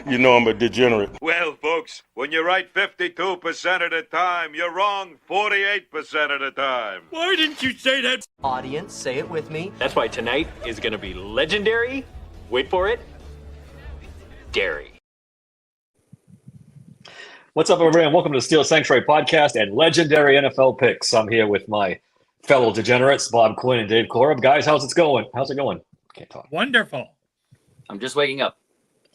You know I'm a degenerate. Well, folks, when you're right 52% of the time, you're wrong 48% of the time. Why didn't you say that? Audience, say it with me. That's why tonight is going to be legendary. Wait for it. Dairy. What's up, everybody, and welcome to the Steel Sanctuary Podcast and Legendary NFL Picks. I'm here with my fellow degenerates, Bob Quinn and Dave Korab. Guys, how's it going? Can't talk. Wonderful. I'm just waking up.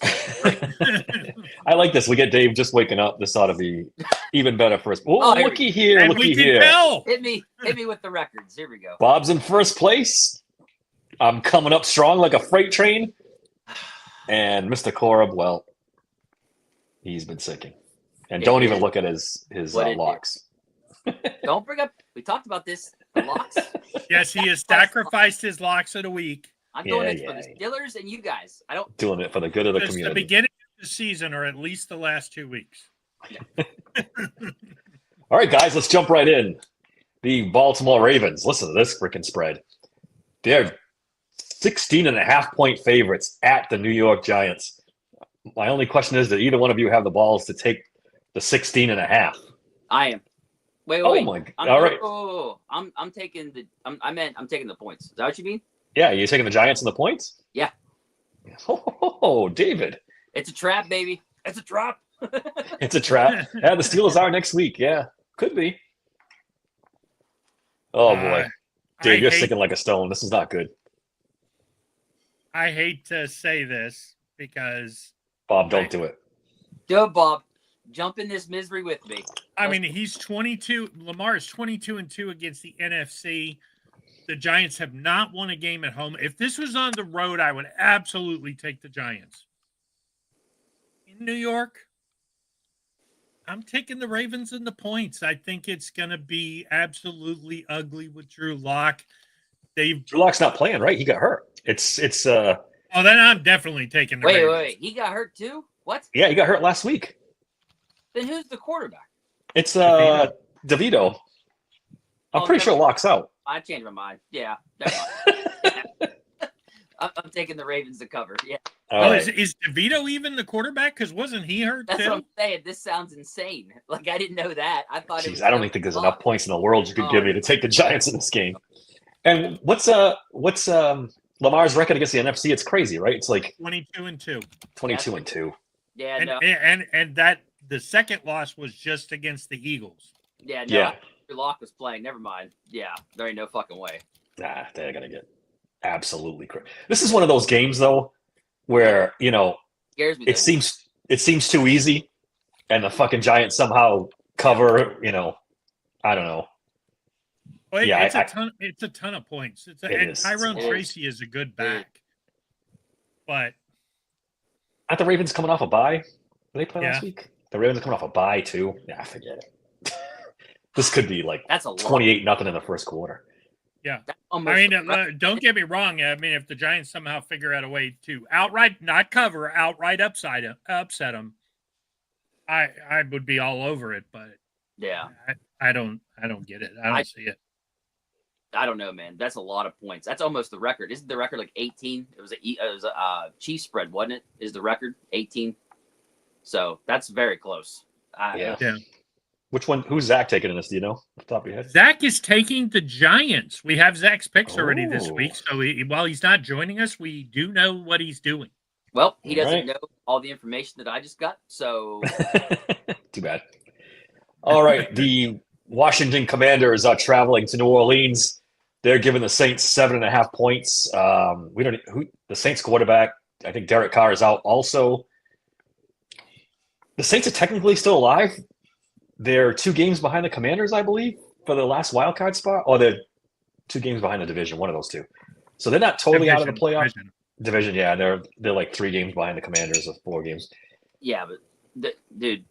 I like this. We get Dave just waking up. This ought to be even better for us. Oh, looky here, And looky we can here. tell. Hit me with the records. Here we go. Bob's in first place. I'm coming up strong like a freight train. And Mr. Korab, well, he's been sinking. And don't even look at his locks. Don't bring up. We talked about this. The locks. Yes, he has sacrificed his locks of the week. I'm doing it for the Steelers and you guys. I don't Doing it for the good of the It's community. the beginning of the season, or at least the last 2 weeks. All right, guys, let's jump right in. The Baltimore Ravens. Listen to this freaking spread. They're 16.5-point favorites at the New York Giants. My only question is, did either one of you have the balls to take the 16.5? I am. Wait. Oh my! All right. I'm taking the. I'm taking the points. Is that what you mean? Yeah, you're taking the Giants and the points? Yeah. Oh, David. It's a trap, baby. It's a trap. It's a trap. Yeah, the Steelers are next week. Yeah, could be. Oh boy, Dave, you're sinking like a stone. This is not good. I hate to say this because Bob, don't do it. Go, Bob. Jump in this misery with me. I mean, he's 22. Lamar is 22-2 against the NFC. The Giants have not won a game at home. If this was on the road, I would absolutely take the Giants. In New York, I'm taking the Ravens and the points. I think it's going to be absolutely ugly with Drew Lock. Drew Lock's not playing, right? He got hurt. Oh, then I'm definitely taking the Ravens. Wait. He got hurt too? What? Yeah, he got hurt last week. Then who's the quarterback? It's DeVito. I'm pretty sure Lock's out. I changed my mind. Yeah. Never mind. I'm taking the Ravens to cover. Yeah. Right. Is DeVito even the quarterback? Because wasn't he hurt That's too? what I'm saying. This sounds insane. Like, I didn't know that. I thought Jeez, I don't think there's enough points in the world you could give me to take the Giants in this game. And what's Lamar's record against the NFC? It's crazy, right? It's like 22-2. 22-2. Yeah, And, no. and that the second loss was just against the Eagles. Yeah, no. Yeah. Locke was playing. Never mind. Yeah, there ain't no fucking way. Nah, they're gonna get absolutely crazy. This is one of those games though, where Scares me. it seems too easy, and the fucking Giants somehow cover. I don't know. Well, Yeah, it's a ton of points. It And is. Tyrone It is. Tracy is a good back, but Aren't the Ravens coming off a bye? Did they play last Yeah. week? The Ravens are coming off a bye too. Yeah, forget it. This could be like That's a lot. 28-0 in the first quarter. yeah. Almost I mean, don't get me wrong. I mean, if the Giants somehow figure out a way to outright not cover, outright upset them, I would be all over it. But yeah. I don't get it. I don't see it. I don't know, man. That's a lot of points. That's almost the record. Isn't the record like 18? It was a Chiefs spread, wasn't it? Is the record 18? So that's very close. Yeah. Yeah. Which one? Who's Zach taking in this? Do you know off the top of your head? Zach is taking the Giants. We have Zach's picks already this Oh. week. So while he's not joining us, we do know what he's doing. Well, he doesn't Right. know all the information that I just got. So Too bad. All right. The Washington Commanders are traveling to New Orleans. They're giving the Saints 7.5 points. The Saints quarterback, I think Derek Carr is out also. The Saints are technically still alive. They're 2 games behind the Commanders, I believe, for the last wild card spot. Or they're 2 games behind the division, one of those two. So they're not totally out of the playoff. Division, yeah. They're like 3 games behind the Commanders of 4 games. yeah, but dude,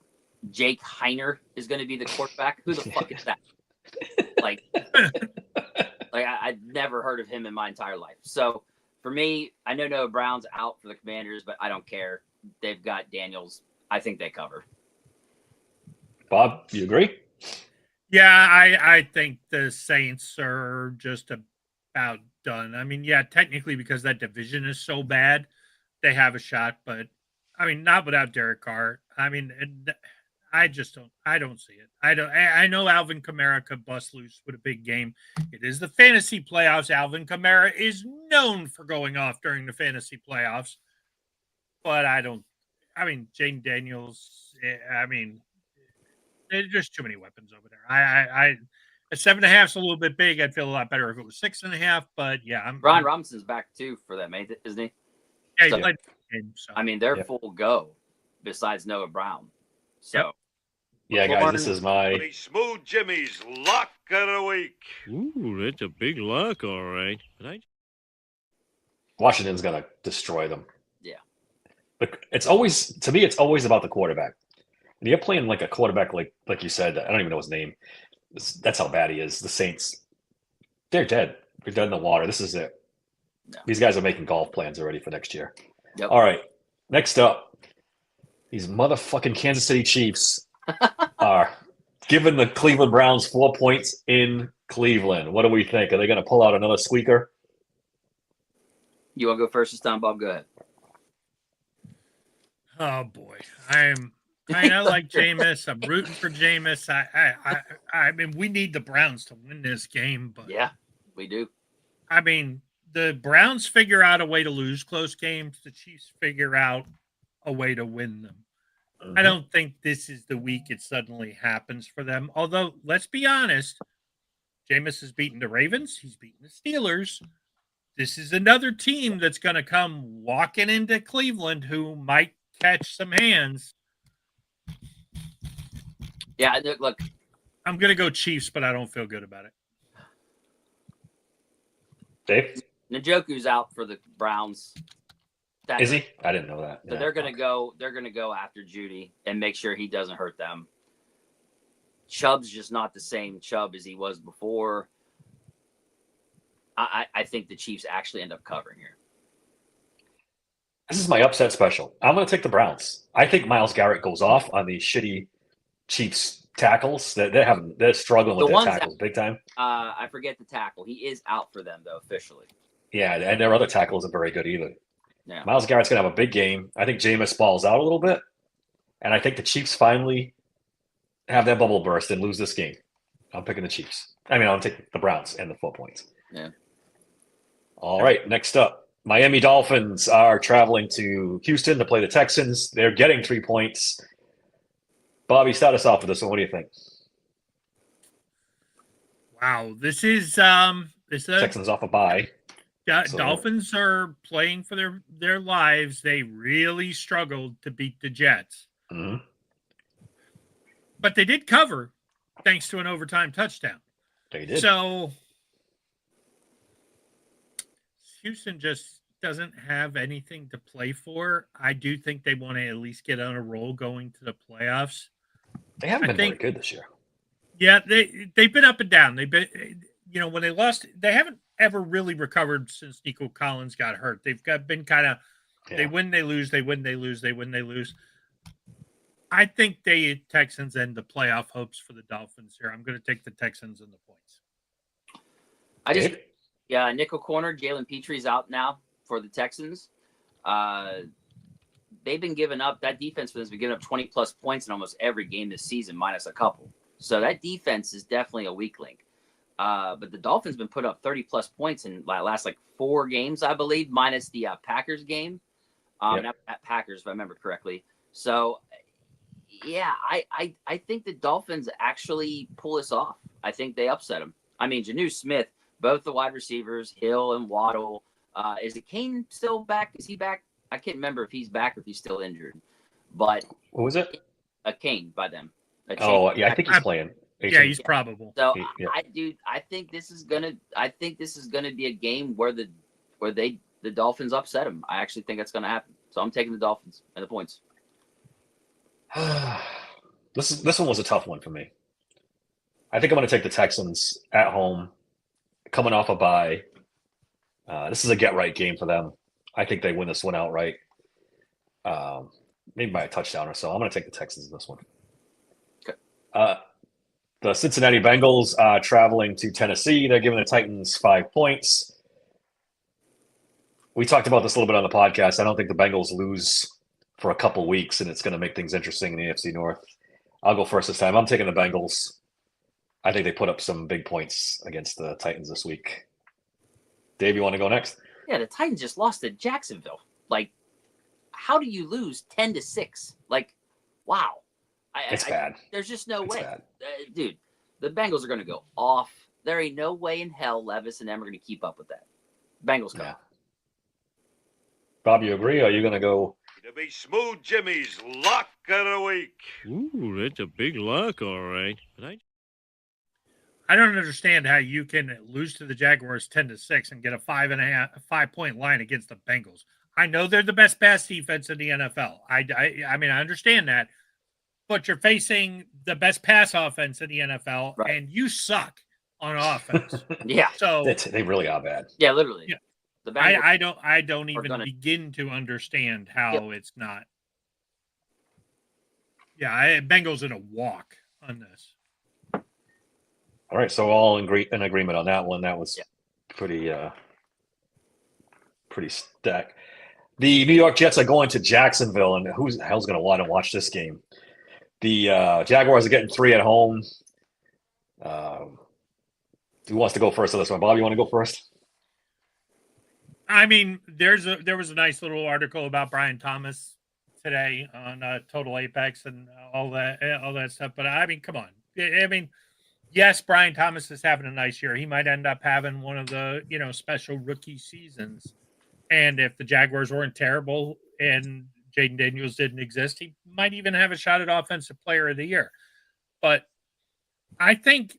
Jake Heiner is going to be the quarterback. Who the fuck is that? Like I'd never heard of him in my entire life. So for me, I know Noah Brown's out for the Commanders, but I don't care. They've got Daniels. I think they cover. Bob, you agree? Yeah, I think the Saints are just about done. I mean, yeah, technically because that division is so bad, they have a shot, but I mean, not without Derek Carr. I mean, I just don't. I don't see it. I don't. I know Alvin Kamara could bust loose with a big game. It is the fantasy playoffs. Alvin Kamara is known for going off during the fantasy playoffs, but I don't. I mean, Jane Daniels. I mean, there's just too many weapons over there. I at 7.5 is a little bit big. I'd feel a lot better if it was 6.5. But yeah, Brian Robinson's back too for them, isn't he? Yeah, he So- played the game, so. I mean, they're Yep. full go. Besides Noah Brown, so Yeah, guys, this is my Tony Smooth Jimmy's lock of the week. Ooh, that's a big lock, all right. But I Washington's gonna destroy them. Yeah. But it's always to me, it's always about the quarterback. And you're playing like a quarterback, like you said. I don't even know his name. That's how bad he is. The Saints, they're dead. They're dead in the water. This is it. No. These guys are making golf plans already for next year. Yep. All right. Next up, these motherfucking Kansas City Chiefs are giving the Cleveland Browns 4 points in Cleveland. What do we think? Are they going to pull out another squeaker? you want to go first this time, Bob? Go ahead. Oh boy, I'm kind of like Jameis. I'm rooting for Jameis. I mean, we need the Browns to win this game, but Yeah, we do. I mean, the Browns figure out a way to lose close games. The Chiefs figure out a way to win them. I don't think this is the week it suddenly happens for them. Although, let's be honest, Jameis has beaten the Ravens. He's beaten the Steelers. This is another team that's going to come walking into Cleveland who might catch some hands. Yeah, look, I'm going to go Chiefs, but I don't feel good about it. Dave, Njoku's out for the Browns. That, is he? I didn't know that. So they're gonna go. They're gonna go after Judy and make sure he doesn't hurt them. Chubb's just not the same Chubb as he was before. I think the Chiefs actually end up covering here. This is my upset special. I'm going to take the Browns. I think Myles Garrett goes off on these shitty Chiefs tackles. They're struggling with The their ones tackles big time. I forget the tackle. He is out for them though officially. Yeah, and their other tackle isn't very good either. Yeah. Myles Garrett's going to have a big game. I think Jameis balls out a little bit. And I think the Chiefs finally have that bubble burst and lose this game. I'm picking the Chiefs. I mean, I'll take the Browns and the 4 points. Yeah. All right, next up. Miami Dolphins are traveling to Houston to play the Texans. They're getting 3 points. Bobby, start us off with this one. What do you think? Wow, this is Texans off a bye. So- Dolphins are playing for their lives. They really struggled to beat the Jets, Mhm. but they did cover thanks to an overtime touchdown. They did. So Houston just doesn't have anything to play for. I do think they want to at least get on a roll going to the playoffs. They haven't I been think- very good this year. Yeah, they've been up and down. They've been, when they lost, they haven't ever really recovered since Nico Collins got hurt. They've been kind of they Yeah. win, they lose, they win, they lose, they win, they lose. I think the Texans end the playoff hopes for the Dolphins here. I'm going to take the Texans and the points. I just Dave? Yeah, nickel corner. Jalen Petrie's out now for the Texans. They've been giving up. That defense has been giving up 20-plus points in almost every game this season, minus a couple. So that defense is definitely a weak link. But the Dolphins been put up 30-plus points in last 4 games, I believe, minus the Packers game. Yep. Not at Packers, if I remember correctly. So, yeah, I think the Dolphins actually pull this off. I think they upset them. I mean, Jonnu Smith, both the wide receivers, Hill and Waddle. Is it Kane still back? Is he back? I can't remember if he's back or if he's still injured. But What was it? a Kane by them. Oh, yeah, I think he's playing. Yeah, he's probable. So Yeah. I think this is gonna be a game where the Dolphins upset them. I actually think that's gonna happen. So I'm taking the Dolphins and the points. This one was a tough one for me. I think I'm going to take the Texans at home, coming off a bye. This is a get-right game for them. I think they win this one outright, maybe by a touchdown or so. I'm going to take the Texans in this one. Okay. The Cincinnati Bengals are traveling to Tennessee. They're giving the Titans 5 points. We talked about this a little bit on the podcast. I don't think the Bengals lose for a couple weeks, and it's going to make things interesting in the AFC North. I'll go first this time. I'm taking the Bengals. I think they put up some big points against the Titans this week. Dave, you want to go next? Yeah, the Titans just lost to Jacksonville. Like, how do you lose 10-6? Like, wow. It's bad. There's just no It's way. bad. Dude, the Bengals are going to go off. There ain't no way in hell Levis and them are going to keep up with that. Bengals come. Yeah. Bob, you agree? Or are you going to go? To be Smooth Jimmy's lock of the week. Ooh, that's a big lock, all right. But I don't understand how you can lose to the Jaguars 10-6 and get a 5.5 line against the Bengals. I know they're the best pass defense in the NFL. I mean, I understand that, but you're facing the best pass offense in the NFL, Right. and you suck on offense. Yeah. So They really are bad. Yeah, literally. Yeah. The Bengals, I don't even gonna- begin to understand how it's not. Yeah, Bengals in a walk on this. All right, so all in agreement on that one. That was pretty stacked. The New York Jets are going to Jacksonville, and who the hell's going to want to watch this game? The Jaguars are getting 3 at home. Who wants to go first on this one? Bob, you want to go first? I mean, there was a nice little article about Brian Thomas today on Total Apex and all that stuff. But I mean, come on. I mean, yes, Brian Thomas is having a nice year. He might end up having one of the special rookie seasons. And if the Jaguars weren't terrible and Jaden Daniels didn't exist, he might even have a shot at Offensive Player of the Year. But I think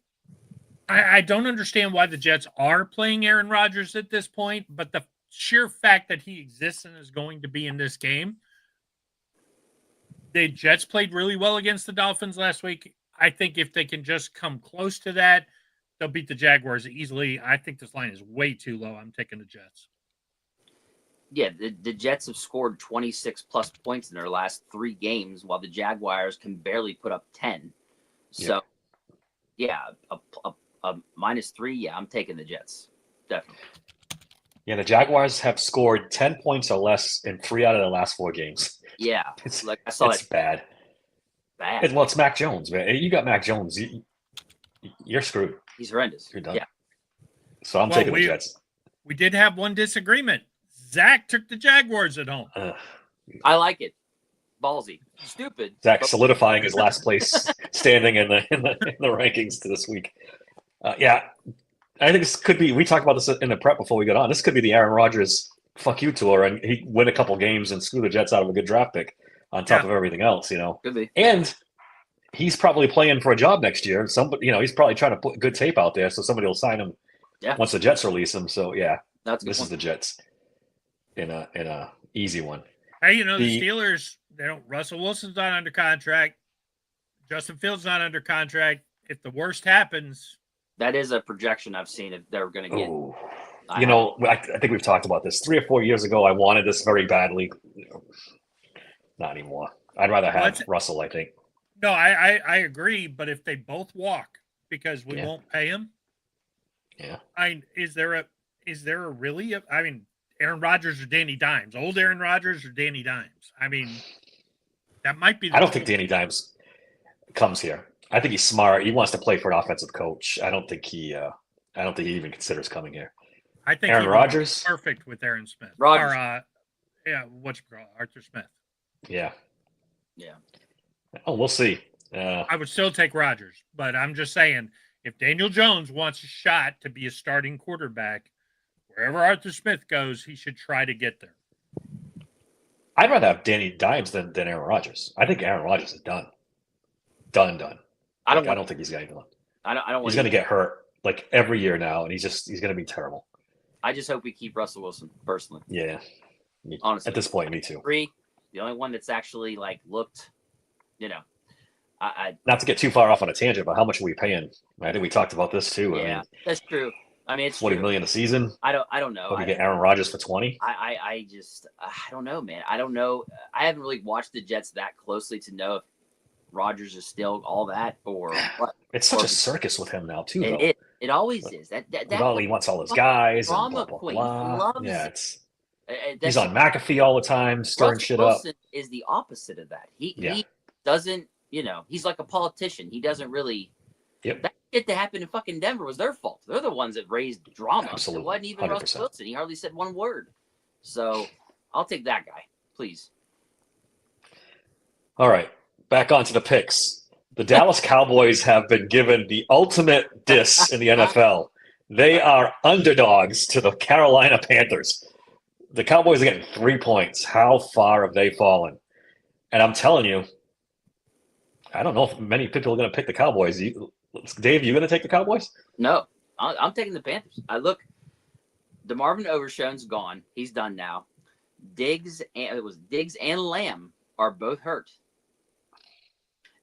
I don't understand why the Jets are playing Aaron Rodgers at this point, but the sheer fact that he exists and is going to be in this game. The Jets played really well against the Dolphins last week. I think if they can just come close to that, they'll beat the Jaguars easily. I think this line is way too low. I'm taking the Jets. Yeah, the Jets have scored 26 plus points in their last 3 games, while the Jaguars can barely put up 10. So, yeah, a -3. Yeah, I'm taking the Jets. Definitely. Yeah, the Jaguars have scored 10 points or less in 3 out of the last 4 games. Yeah, It's like I saw it's that. bad. Well, it's Mac Jones, man. You got Mac Jones. You're screwed. He's horrendous. You're done. Yeah, So I'm taking the Jets. We did have one disagreement. Zach took the Jaguars at home. I like it. Ballsy. Stupid. Zach but- solidifying his last place standing in the rankings to this week. Yeah, I think this could be. We talked about this in the prep before we got on. This could be the Aaron Rodgers fuck you tour, and he win a couple games and screw the Jets out of a good draft pick on top of everything else. Could be. And he's probably playing for a job next year. Somebody, he's probably trying to put good tape out there, so somebody will sign him. Yeah. Once the Jets release him. So yeah, That's a good this is point. the Jets in a easy one. Hey, the The- Steelers, Russell Wilson's not under contract. Justin Fields not under contract. If the worst happens, That is a projection I've seen if they're going to get. Oh, I think we've talked about this 3 or 4 years ago. I wanted this very badly. Not anymore. I'd rather have What? Russell. I think. no, I agree. But if they both walk because we Yeah. won't pay him, Yeah. is there a really? I mean, Aaron Rodgers or Danny Dimes? Old Aaron Rodgers or Danny Dimes? I mean, that might be. I don't think Danny Dimes comes here. I think he's smart. He wants to play for an offensive coach. I don't think he even considers coming here. I think Aaron he would be Rodgers? perfect with Aaron Smith. Rodgers. Or, Arthur Smith. Yeah. Yeah. Oh, we'll see. I would still take Rodgers, but I'm just saying, if Daniel Jones wants a shot to be a starting quarterback, wherever Arthur Smith goes, he should try to get there. I'd rather have Danny Dimes than Aaron Rodgers. I think Aaron Rodgers is done. Done. I I don't don't think he's going to. I don't want He's going to get hurt like every year now, and he's going to be terrible. I just hope we keep Russell Wilson personally. Yeah. Honestly. At this point, me too. 3, the only one that's actually looked, I Not to get too far off on a tangent, but how much are we paying? I think we talked about this too. yeah, I mean, that's true. I mean, it's 40 true. million a season. I don't know. What do we get Aaron Rodgers for 20? I don't know, man. I don't know. I haven't really watched the Jets that closely to know if Rodgers is still all that or what. It's such Or- a circus with him now too, though. It always is. That With all, he wants all his guys and drama blah blah queen. blah. Loves Yeah, it. He's on McAfee all the time, stirring Russell shit up. Wilson is the opposite of that. He Yeah. doesn't, he's like a politician. He doesn't really. Yep. That shit that happened in fucking Denver was their fault. They're the ones that raised drama. Absolutely. It wasn't even 100%. Russell Wilson. He hardly said one word. So I'll take that guy, please. All right, back onto the picks. The Dallas Cowboys have been given the ultimate diss in the NFL. They are underdogs to the Carolina Panthers. The Cowboys are getting 3 points. How far have they fallen? And I'm telling you, I don't know if many people are going to pick the Cowboys. Dave, you going to take the Cowboys? No, I'm taking the Panthers. DeMarvin Overshown's gone. He's done now. Diggs and Lamb are both hurt.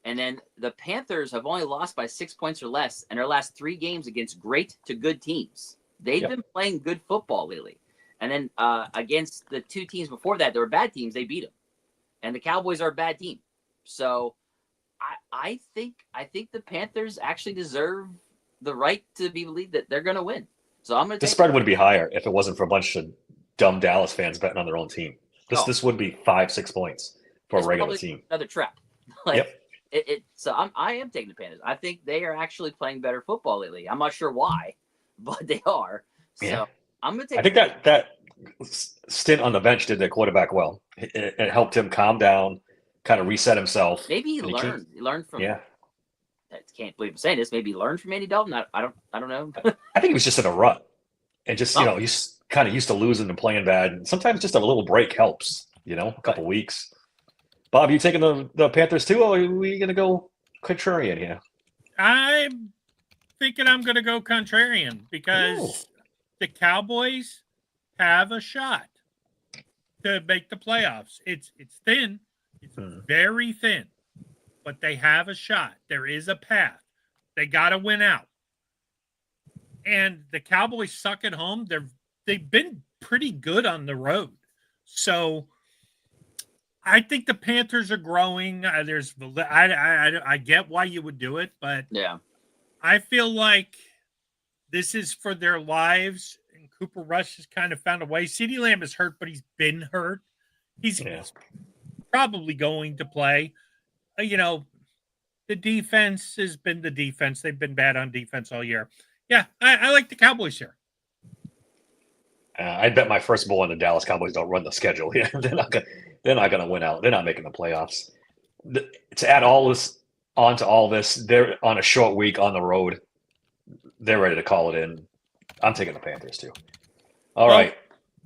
And then the Panthers have only lost by 6 points or less in their last 3 games against great to good teams. They've been playing good football lately. And then against the 2 teams before that, they were bad teams. They beat them. And the Cowboys are a bad team. So I think the Panthers actually deserve the right to be believed that they're going to win. So I'm going to. The spread would be higher if it wasn't for a bunch of dumb Dallas fans betting on their own team. This would be 5-6 points for a regular team. Another trap. So I am taking the Panthers. I think they are actually playing better football lately. I'm not sure why, but they are. So I'm going to take. I think that stint on the bench did their quarterback well. It helped him calm down, kind of reset himself. Maybe he learned. He learned from. Yeah. I can't believe I'm saying this. Maybe he learned from Andy Dalton. I don't know. I think he was just in a rut, and just he's kind of used to losing and playing bad. And sometimes just a little break helps. A couple weeks. Bob, you taking the Panthers too, or are we going to go contrarian here? I'm thinking I'm going to go contrarian because the Cowboys have a shot to make the playoffs. It's thin. It's very thin, but they have a shot. There is a path. They got to win out. And the Cowboys suck at home. They've been pretty good on the road. So I think the Panthers are growing. I get why you would do it, but I feel like this is for their lives. And Cooper Rush has kind of found a way. CeeDee Lamb is hurt, but he's been hurt. He's probably going to play. The defense has been the defense. They've been bad on defense all year. Yeah, I like the Cowboys here. I bet my first ball on the Dallas Cowboys don't run the schedule here. They're not going to win out. They're not making the playoffs. To add all this onto all this, they're on a short week on the road. They're ready to call it in. I'm taking the Panthers too. All right.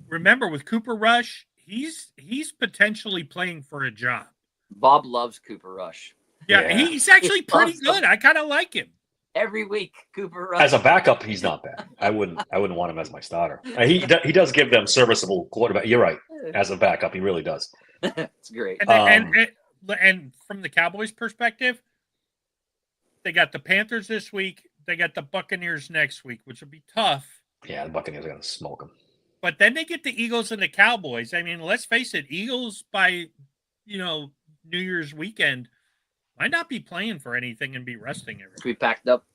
Remember, with Cooper Rush, he's potentially playing for a job. Bob loves Cooper Rush. Yeah. He's actually pretty good. I kind of like him. Every week, Cooper Rush. As a backup, he's not bad. I wouldn't want him as my starter. He does give them serviceable quarterback. You're right. As a backup, he really does. It's great. And from the Cowboys' perspective, they got the Panthers this week. They got the Buccaneers next week, which will be tough. Yeah, the Buccaneers are going to smoke them. But then they get the Eagles and the Cowboys. I mean, let's face it, Eagles by, New Year's weekend might not be playing for anything and be resting everyone. We packed up.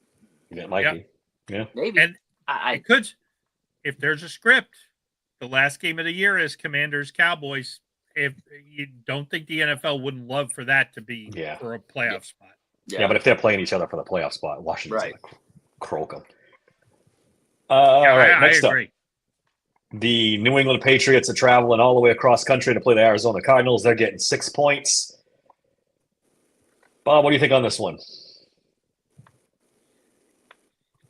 Yeah, it might be. Yeah. Maybe. And I could, if there's a script, the last game of the year is Commanders Cowboys. If you don't think the NFL wouldn't love for that to be for a playoff spot. Yeah, but if they're playing each other for the playoff spot, Washington's going to croak them. All right, next I agree. up. The New England Patriots are traveling all the way across country to play the Arizona Cardinals. They're getting 6 points. Bob, what do you think on this one?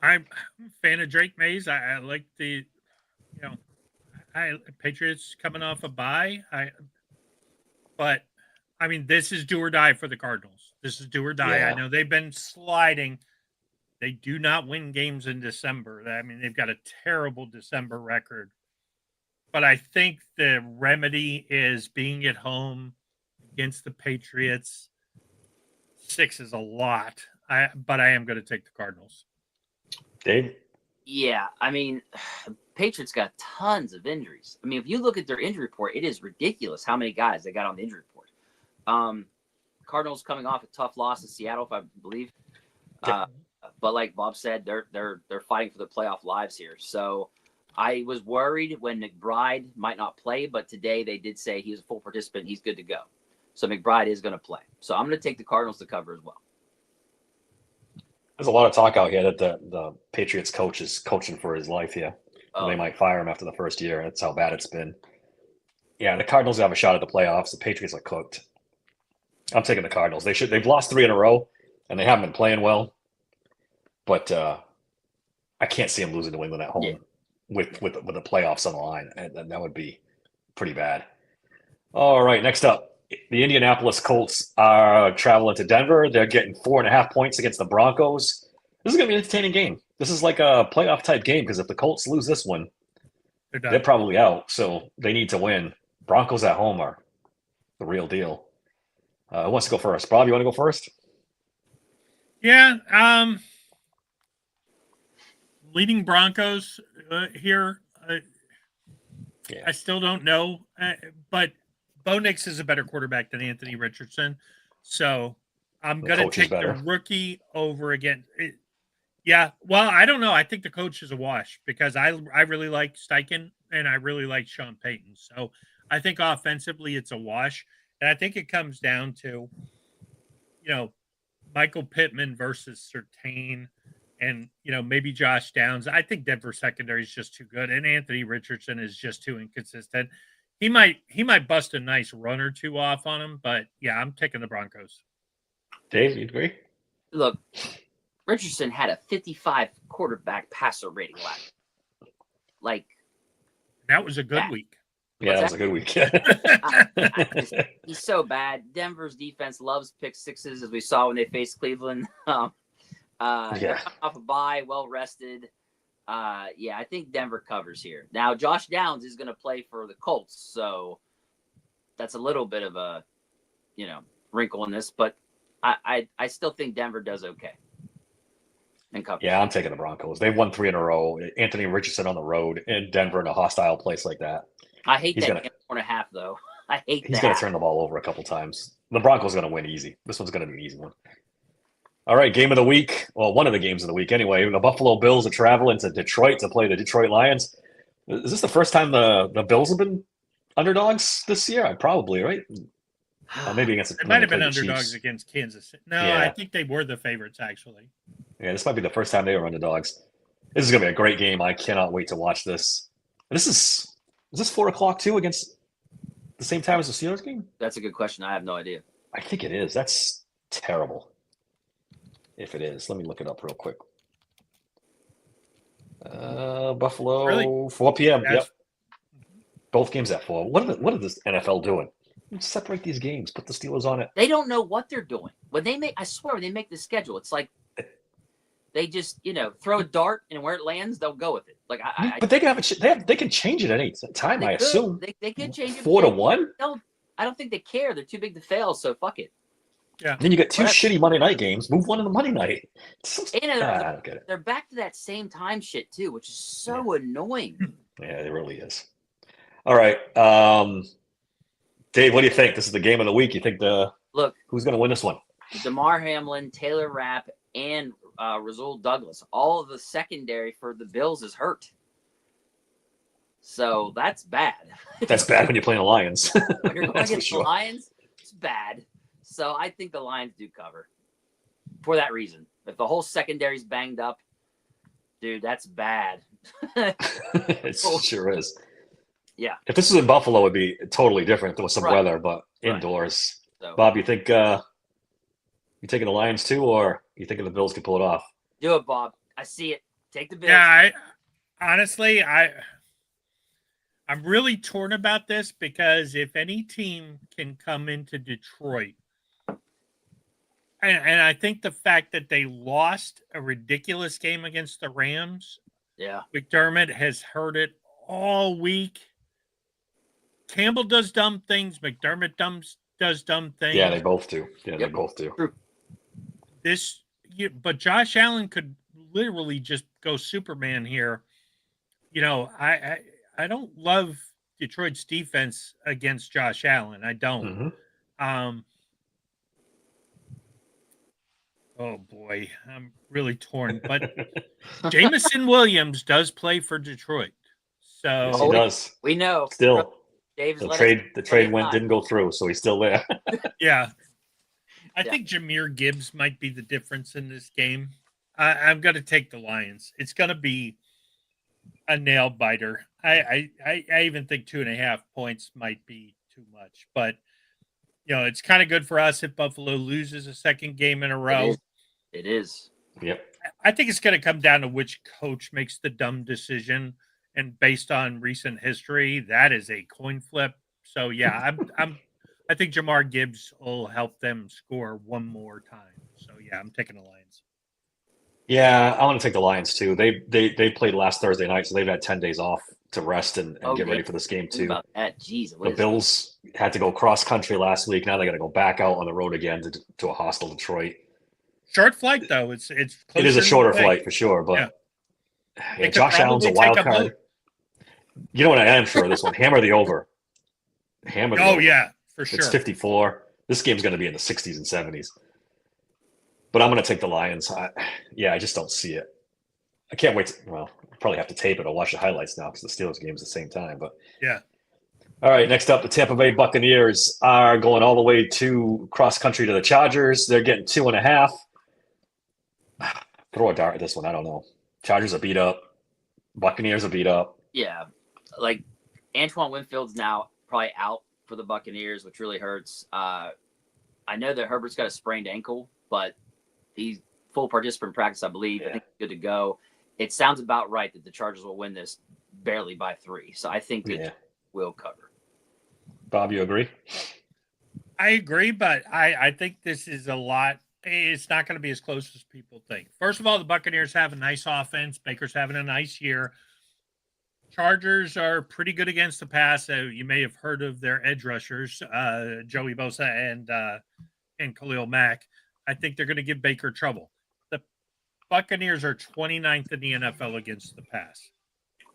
I'm a fan of Drake Mays. I like the, Patriots coming off a bye. But this is do or die for the Cardinals. This is do or die. Yeah. I know they've been sliding. They do not win games in December. They've got a terrible December record. But I think the remedy is being at home against the Patriots. 6 is a lot. But I am going to take the Cardinals. Dave? Yeah, Patriots got tons of injuries. If you look at their injury report, it is ridiculous how many guys they got on the injury report. Cardinals coming off a tough loss to Seattle, if I believe. But like Bob said, they're fighting for the playoff lives here. So I was worried when McBride might not play, but today they did say he's a full participant. He's good to go. So McBride is going to play. So I'm going to take the Cardinals to cover as well. There's a lot of talk out here that the Patriots coach is coaching for his life here. Oh, They might fire him after the first year. That's how bad it's been. Yeah, the Cardinals have a shot at the playoffs. The Patriots are cooked. I'm taking the Cardinals. They've lost 3 in a row, and they haven't been playing well. But I can't see them losing to New England at home Yeah. with the playoffs on the line. And that would be pretty bad. All right, next up. The Indianapolis Colts are traveling to Denver. They're getting 4.5 points against the Broncos. This is going to be an entertaining game. This is like a playoff type game because if the Colts lose this one, They're done. they're probably out. So they need to win. Broncos at home are the real deal. Who wants to go first? Bob, you want to go first? Yeah. Leading Broncos here. Yeah. I still don't know, but Bo Nix is a better quarterback than Anthony Richardson. So I'm The going to coach is take the better. rookie over again. Yeah. Well, I don't know. I think the coach is a wash because I really like Steichen and I really like Sean Payton. So I think offensively it's a wash. And I think it comes down to, Michael Pittman versus Surtain and, maybe Josh Downs. I think Denver secondary is just too good. And Anthony Richardson is just too inconsistent. He might bust a nice run or two off on him, but yeah, I'm taking the Broncos. Dave, you agree? look, Richardson had a 55 quarterback passer rating last. Like, That was a good Yeah. week. Yeah, that What's was a good week. he's so bad. Denver's defense loves pick sixes, as we saw when they faced Cleveland. They're coming off a bye, well rested. I think Denver covers here. Now, Josh Downs is going to play for the Colts, so that's a little bit of a, wrinkle in this. But I still think Denver does okay and covers. Yeah, I'm taking the Broncos. They've won 3 in a row. Anthony Richardson on the road in Denver in a hostile place like that. I hate He's that gonna- game 4.5 though. I hate He's that. going to turn the ball over a couple times. The Broncos going to win easy. This one's going to be an easy one. All right, game of the week. Well, one of the games of the week anyway. The Buffalo Bills are traveling to Detroit to play the Detroit Lions. Is this the first time the Bills have been underdogs this year? Probably, right? Maybe against They when might have played been the underdogs Chiefs. against Kansas City. No, Yeah. I think they were the favorites, actually. Yeah, this might be the first time they were underdogs. This is going to be a great game. I cannot wait to watch this. And is this 4:00 too against the same time as the Steelers game? That's a good question. I have no idea. I think it is. That's terrible. If it is, let me look it up real quick. Buffalo, Really? 4 p.m. Yep, That's- both games at 4. What are this NFL doing? Separate these games. Put the Steelers on it. They don't know what they're doing. I swear, when they make the schedule, it's like they just, throw a dart and where it lands, they'll go with it. Like But they can they can change it at any time. I they could. assume They could change it. 4-1. I don't think they care. They're too big to fail. So fuck it. Then you get 2 Whatever. shitty Monday night games. Move one to the Monday night. And I don't get it. they're back to that same time shit too, which is so annoying. Yeah, it really is. All right, Dave, what do you think? This is the game of the week. You think Look, who's going to win this one? DeMar Hamlin, Taylor Rapp, and Rasul Douglas, all of the secondary for the Bills is hurt. So that's bad. That's bad when you're playing the Lions. When you're going That's for against sure. the Lions, it's bad. So I think the Lions do cover for that reason. If the whole secondary's banged up, dude, that's bad. It sure is. Yeah. If this was in Buffalo, it'd be totally different. There was some Right. weather, but Right. indoors. So Bob, you think you taking the Lions too, or you thinking the Bills can pull it off? do it, Bob. I see it. Take the Bills. Yeah, honestly, I'm really torn about this because if any team can come into Detroit, and I think the fact that they lost a ridiculous game against the Rams, Yeah. McDermott has heard it all week. Campbell does dumb things. McDermott does dumb things. Yeah, they both do. Yeah, they Yep. both do. But Josh Allen could literally just go Superman here. I don't love Detroit's defense against Josh Allen. I don't. Mhm. Oh boy, I'm really torn. But Jamison Williams does play for Detroit. So Yes, he does. We know. Still, Dave's the let us trade plenty of went time. didn't go through, so he's still there. yeah, I Yeah. think Jameer Gibbs might be the difference in this game. I'm going to take the Lions. It's going to be a nail biter. I even think 2.5 points might be too much, but it's kind of good for us if Buffalo loses a second game in a row. It is. Yep. I think it's going to come down to which coach makes the dumb decision, and based on recent history, that is a coin flip. So yeah, I think Jamar Gibbs will help them score one more time. So yeah, I'm taking the Lions. Yeah, I want to take the Lions too. They played last Thursday night, so they've had 10 days off to rest and get ready for this game Think too. about that. Jeez, The Bills had to go cross country last week. Now they got to go back out on the road again to a hostile Detroit. Short flight though. It's It is closer a shorter than you flight think. for sure, but They could Josh Allen's a probably wild take a card. vote. You know what? I am sure of this one. Hammer the over. Hammer the over. Oh yeah, for sure. It's 54. This game's going to be in the 60s and 70s. But I'm going to take the Lions. I just don't see it. I can't wait. I'll probably have to tape it or watch the highlights now because the Steelers game's the same time. But Yeah. All right, next up, the Tampa Bay Buccaneers are going all the way to cross country to the Chargers. They're getting 2.5. Throw a dart at this one. I don't know. Chargers are beat up. Buccaneers are beat up. Yeah, like Antoine Winfield's now probably out for the Buccaneers, which really hurts. I know that Herbert's got a sprained ankle, but he's full participant practice, I believe. I think he's good to go. It sounds about right that the Chargers will win this barely by 3. So I think that will cover. Bob, you agree? I agree, but I think this is a lot. It's not going to be as close as people think. First of all, the Buccaneers have a nice offense. Baker's having a nice year. Chargers are pretty good against the pass. You may have heard of their edge rushers, Joey Bosa and Khalil Mack. I think they're going to give Baker trouble. The Buccaneers are 29th in the NFL against the pass.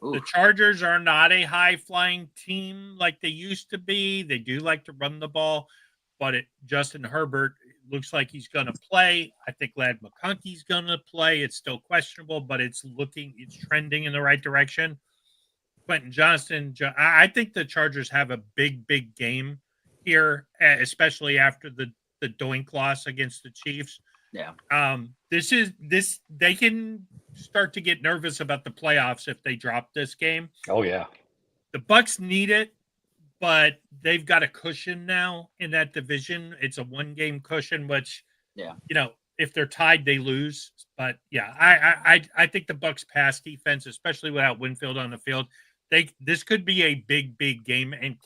Ooh. The Chargers are not a high-flying team like they used to be. They do like to run the ball, but Justin Herbert looks like he's going to play. I think Ladd McConkey's going to play. It's still questionable, but it's trending in the right direction. Quentin Johnston, I think the Chargers have a big, big game here, especially after the doink loss against the Chiefs. Yeah. They can start to get nervous about the playoffs if they drop this game. Oh, yeah. The Bucs need it, but they've got a cushion now in that division. It's a 1-game cushion, which, if they're tied, they lose. But yeah, I think the Bucs pass defense, especially without Winfield on the field, this could be a big, big game. And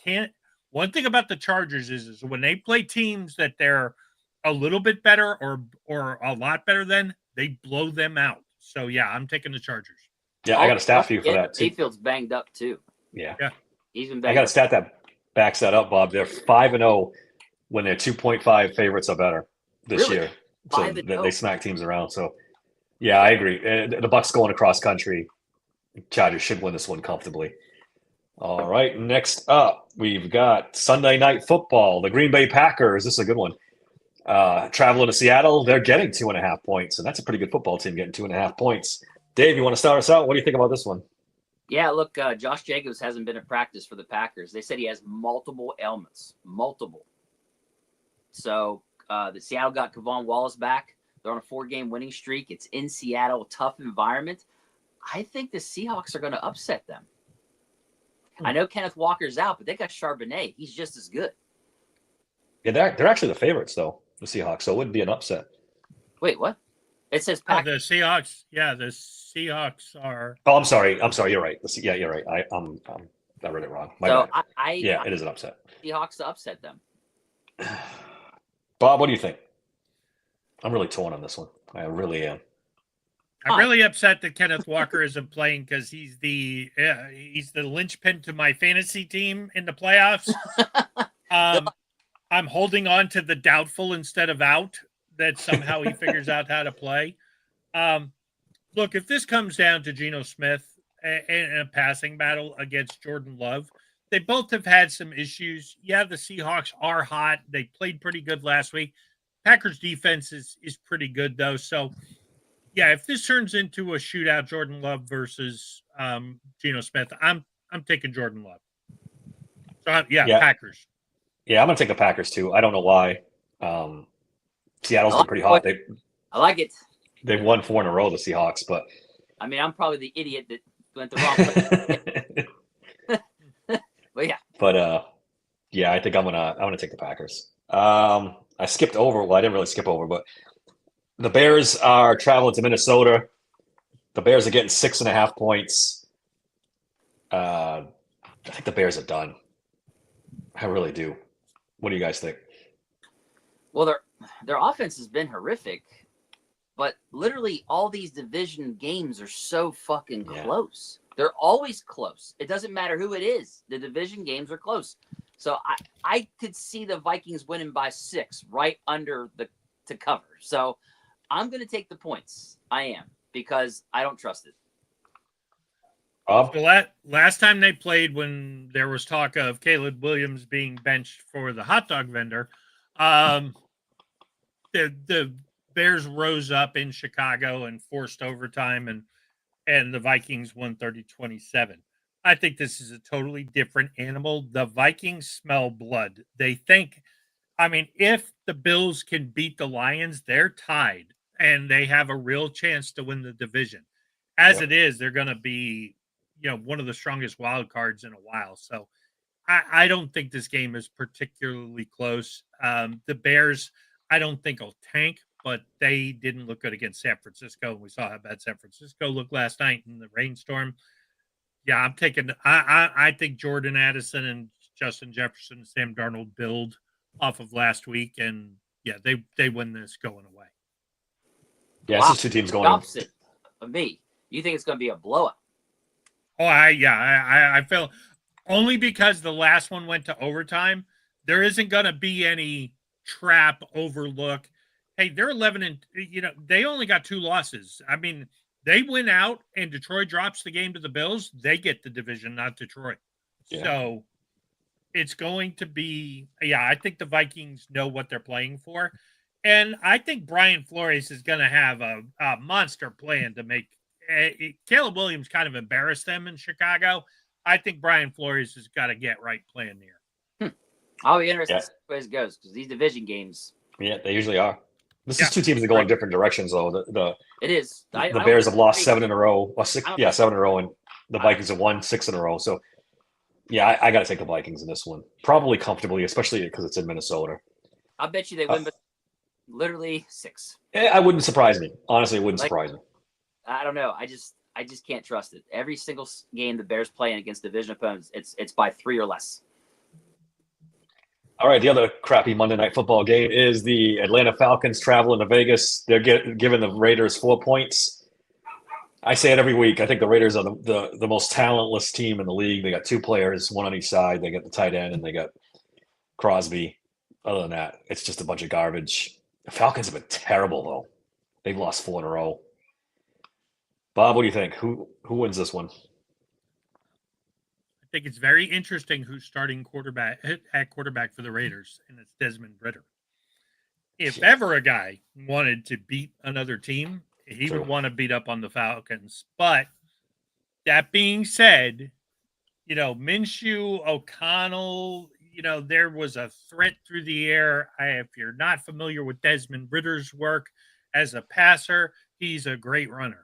one thing about the Chargers is when they play teams that they're a little bit better or a lot better than, they blow them out. So yeah, I'm taking the Chargers. Yeah, I got a stat for you for that too. Mayfield's banged up too. Yeah. He's been I banged got a up. stat that backs that up, Bob. They're 5-0 when they're 2.5 favorites or better this Really? year. So 5-0? they smack teams around. So yeah, I agree. The Bucs going across country. Chargers should win this one comfortably. All right, next up, we've got Sunday Night Football. The Green Bay Packers. This is a good one. Traveling to Seattle, they're getting 2.5 points, and that's a pretty good football team getting 2.5 points. Dave, you want to start us out? What do you think about this one? Yeah, look, Josh Jacobs hasn't been at practice for the Packers. They said he has multiple ailments. Multiple. So the Seattle got Kevon Wallace back. They're on a 4-game winning streak. It's in Seattle, tough environment. I think the Seahawks are going to upset them. I know Kenneth Walker's out, but they got Charbonnet. He's just as good. Yeah, they're actually the favorites, though, the Seahawks, so it wouldn't be an upset. Wait, what? It says The Packers. Seahawks. Yeah, the Seahawks are. Oh, I'm sorry. You're right. Yeah, you're right. I read it wrong. My So bad. I It is an upset. Seahawks to upset them. Bob, what do you think? I'm really torn on this one. I really am. I'm really upset that Kenneth Walker isn't playing because he's the linchpin to my fantasy team in the playoffs. I'm holding on to the doubtful instead of out that somehow he figures out how to play. Look, if this comes down to Geno Smith in a passing battle against Jordan Love, they both have had some issues. Yeah, the Seahawks are hot. They played pretty good last week. Packers defense is pretty good, though. So, yeah, if this turns into a shootout, Jordan Love versus Geno Smith, I'm I'm taking Jordan Love. So Yeah. Packers. Yeah, I'm gonna take the Packers too. I don't know why. Seattle's been pretty hot. I like it. They've won 4 in a row, the Seahawks, but I mean, I'm probably the idiot that went the wrong way. But yeah. But yeah, I think I'm gonna take the Packers. I skipped over. Well, I didn't really skip over, but the Bears are traveling to Minnesota. The Bears are getting 6.5 points. I think the Bears are done. I really do. What do you guys think? Well, their offense has been horrific, but literally all these division games are so fucking close. They're always close. It doesn't matter who it is. The division games are close. So I could see the Vikings winning by 6 right under to cover. So I'm going to take the points. I am, because I don't trust it. So last time they played, when there was talk of Caleb Williams being benched for the hot dog vendor, the Bears rose up in Chicago and forced overtime, and the Vikings won 30-27. I think this is a totally different animal. The Vikings smell blood. They think, I mean, if the Bills can beat the Lions, they're tied, and they have a real chance to win the division. As it is, they're going to be, one of the strongest wild cards in a while. So I don't think this game is particularly close. The Bears, I don't think will tank, but they didn't look good against San Francisco. We saw how bad San Francisco looked last night in the rainstorm. Yeah, I'm taking. I think Jordan Addison and Justin Jefferson, Sam Darnold build off of last week, and they win this going away. Yeah, it's just 2 teams going. Opposite of me. You think it's going to be a blowout? Oh, I feel only because the last one went to overtime. There isn't going to be any trap overlook. Hey, they're 11 and they only got 2 losses. I mean, they win out and Detroit drops the game to the Bills. They get the division, not Detroit. Yeah. So it's going to be, I think the Vikings know what they're playing for. And I think Brian Flores is going to have a monster plan to make. Caleb Williams kind of embarrassed them in Chicago. I think Brian Flores has got to get right plan here. I'll be interested to see where it goes, because these division games. Yeah, they usually are. This is 2 teams that go in different directions, though. It is. The Bears have lost 7 in a row. Well, 7 in a row, and the Vikings have won 6 in a row. So, I got to take the Vikings in this one, probably comfortably, especially because it's in Minnesota. I bet you they win, but literally 6. It wouldn't surprise me. Honestly, it wouldn't surprise me. I don't know. I just can't trust it. Every single game the Bears playing against division opponents, it's by 3 or less. All right, the other crappy Monday Night Football game is the Atlanta Falcons traveling to Vegas. They're giving the Raiders 4 points. I say it every week. I think the Raiders are the most talentless team in the league. They got 2 players, 1 on each side. They got the tight end, and they got Crosby. Other than that, it's just a bunch of garbage. The Falcons have been terrible, though. They've lost 4 in a row. Bob, what do you think? Who wins this one? I think it's very interesting who's starting at quarterback for the Raiders, and it's Desmond Ridder. If ever a guy wanted to beat another team, he would want to beat up on the Falcons. But that being said, Minshew, O'Connell, there was a threat through the air. If you're not familiar with Desmond Ridder's work as a passer, he's a great runner.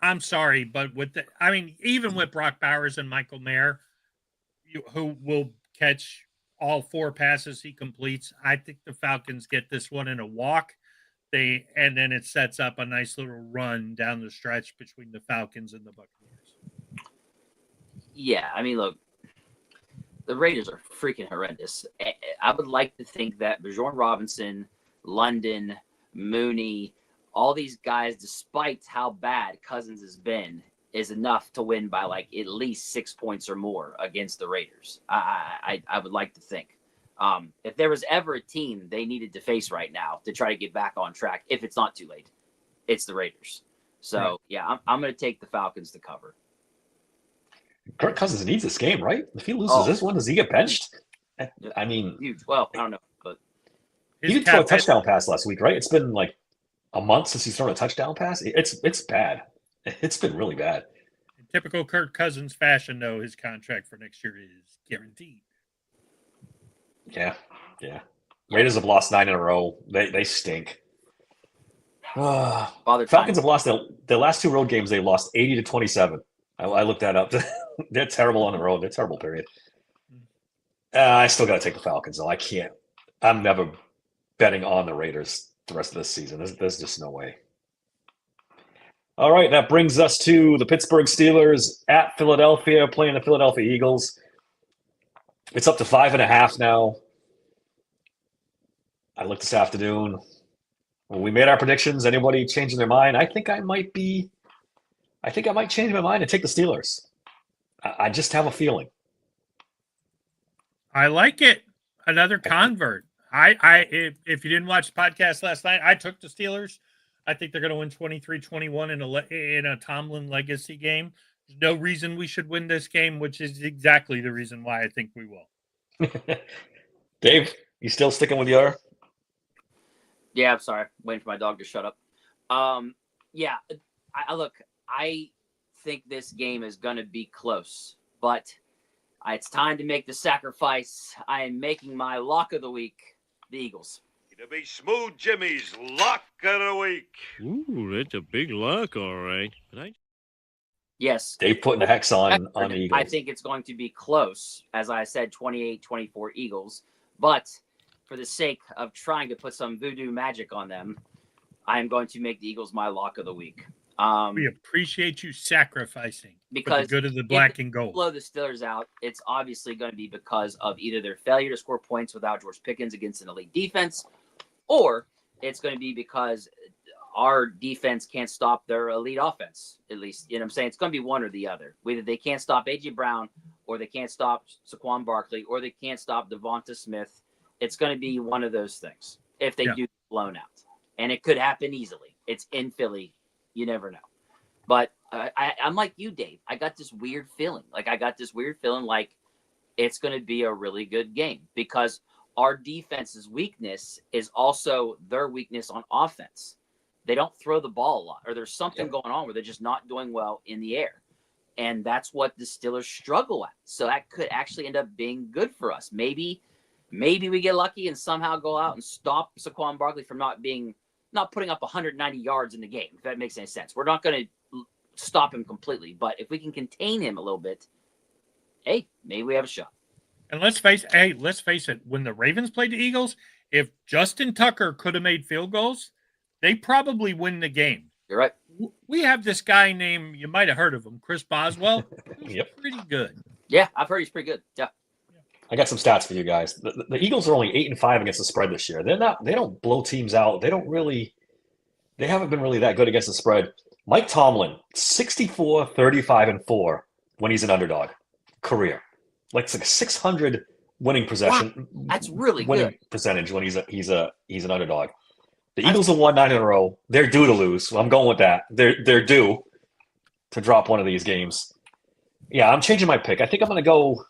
I'm sorry, but even with Brock Bowers and Michael Mayer, who will catch all 4 passes he completes, I think the Falcons get this one in a walk. And then it sets up a nice little run down the stretch between the Falcons and the Buccaneers. Yeah, I mean, look, the Raiders are freaking horrendous. I would like to think that Bijan Robinson, London, Mooney, all these guys, despite how bad Cousins has been, is enough to win by like at least 6 points or more against the Raiders. I would like to think. If there was ever a team they needed to face right now to try to get back on track, if it's not too late, it's the Raiders. So, I'm going to take the Falcons to cover. Kirk Cousins needs this game, right? If he loses this one, does he get benched? I mean, huge. Well, I don't know, but he did throw a touchdown pass last week, right? It's been like a month since he's thrown a touchdown pass. It's bad. It's been really bad. typical Kirk Cousins fashion, though, his contract for next year is guaranteed. Yeah. Raiders have lost 9 in a row. They stink. Father Falcons time. have lost their last 2 road games. They lost 80-27. I looked that up. They're terrible on the road. They're terrible. Period. I still got to take the Falcons though. I can't. I'm never betting on the Raiders the rest of this season. There's just no way. All right, that brings us to the Pittsburgh Steelers at Philadelphia, playing the Philadelphia Eagles. It's up to 5.5 now. I looked this afternoon. When we made our predictions, anybody changing their mind? I think I might change my mind and take the Steelers. I just have a feeling. I like it. Another convert. If you didn't watch the podcast last night, I took the Steelers. I think they're going to win 23-21 in a Tomlin legacy game. There's no reason we should win this game, which is exactly the reason why I think we will. Dave, you still sticking with your? Yeah, I'm sorry. Waiting for my dog to shut up. Yeah, I think this game is going to be close, but it's time to make the sacrifice. I am making my lock of the week, the Eagles. To be Smooth Jimmy's lock of the week. Ooh, that's a big lock, all right. But Yes. Dave putting the hex on the Eagles. I think it's going to be close. As I said, 28-24 Eagles. But for the sake of trying to put some voodoo magic on them, I am going to make the Eagles my lock of the week. We appreciate you sacrificing because for the good of the black and gold. Blow the Steelers out, it's obviously going to be because of either their failure to score points without George Pickens against an elite defense, or it's going to be because our defense can't stop their elite offense, at least. You know what I'm saying? It's going to be one or the other. Either they can't stop A.J. Brown, or they can't stop Saquon Barkley, or they can't stop Devonta Smith. It's going to be one of those things if they do get blown out. And it could happen easily. It's in Philly. You never know. But I'm like you, Dave. I got this weird feeling. Like it's going to be a really good game because our defense's weakness is also their weakness on offense. They don't throw the ball a lot, or there's something going on where they're just not doing well in the air. And that's what the Steelers struggle at. So that could actually end up being good for us. Maybe we get lucky and somehow go out and stop Saquon Barkley from not putting up 190 yards in the game, if that makes any sense. We're not going to stop him completely, but if we can contain him a little bit, hey, maybe we have a shot. And let's face it, when the Ravens played the Eagles, if Justin Tucker could have made field goals, they probably win the game. You're right. We have this guy named, you might have heard of him, Chris Boswell. He's pretty good. Yeah, I've heard he's pretty good. Yeah. I got some stats for you guys. The Eagles are only 8-5 against the spread this year. They don't blow teams out. They haven't been really that good against the spread. Mike Tomlin, 64-35-4 when he's an underdog. Career. It's like a 600 winning possession. Wow. That's really winning good percentage when he's an underdog. The Eagles have won 9 in a row. They're due to lose. So I'm going with that. They're due to drop one of these games. Yeah, I'm changing my pick. I think I'm going to go.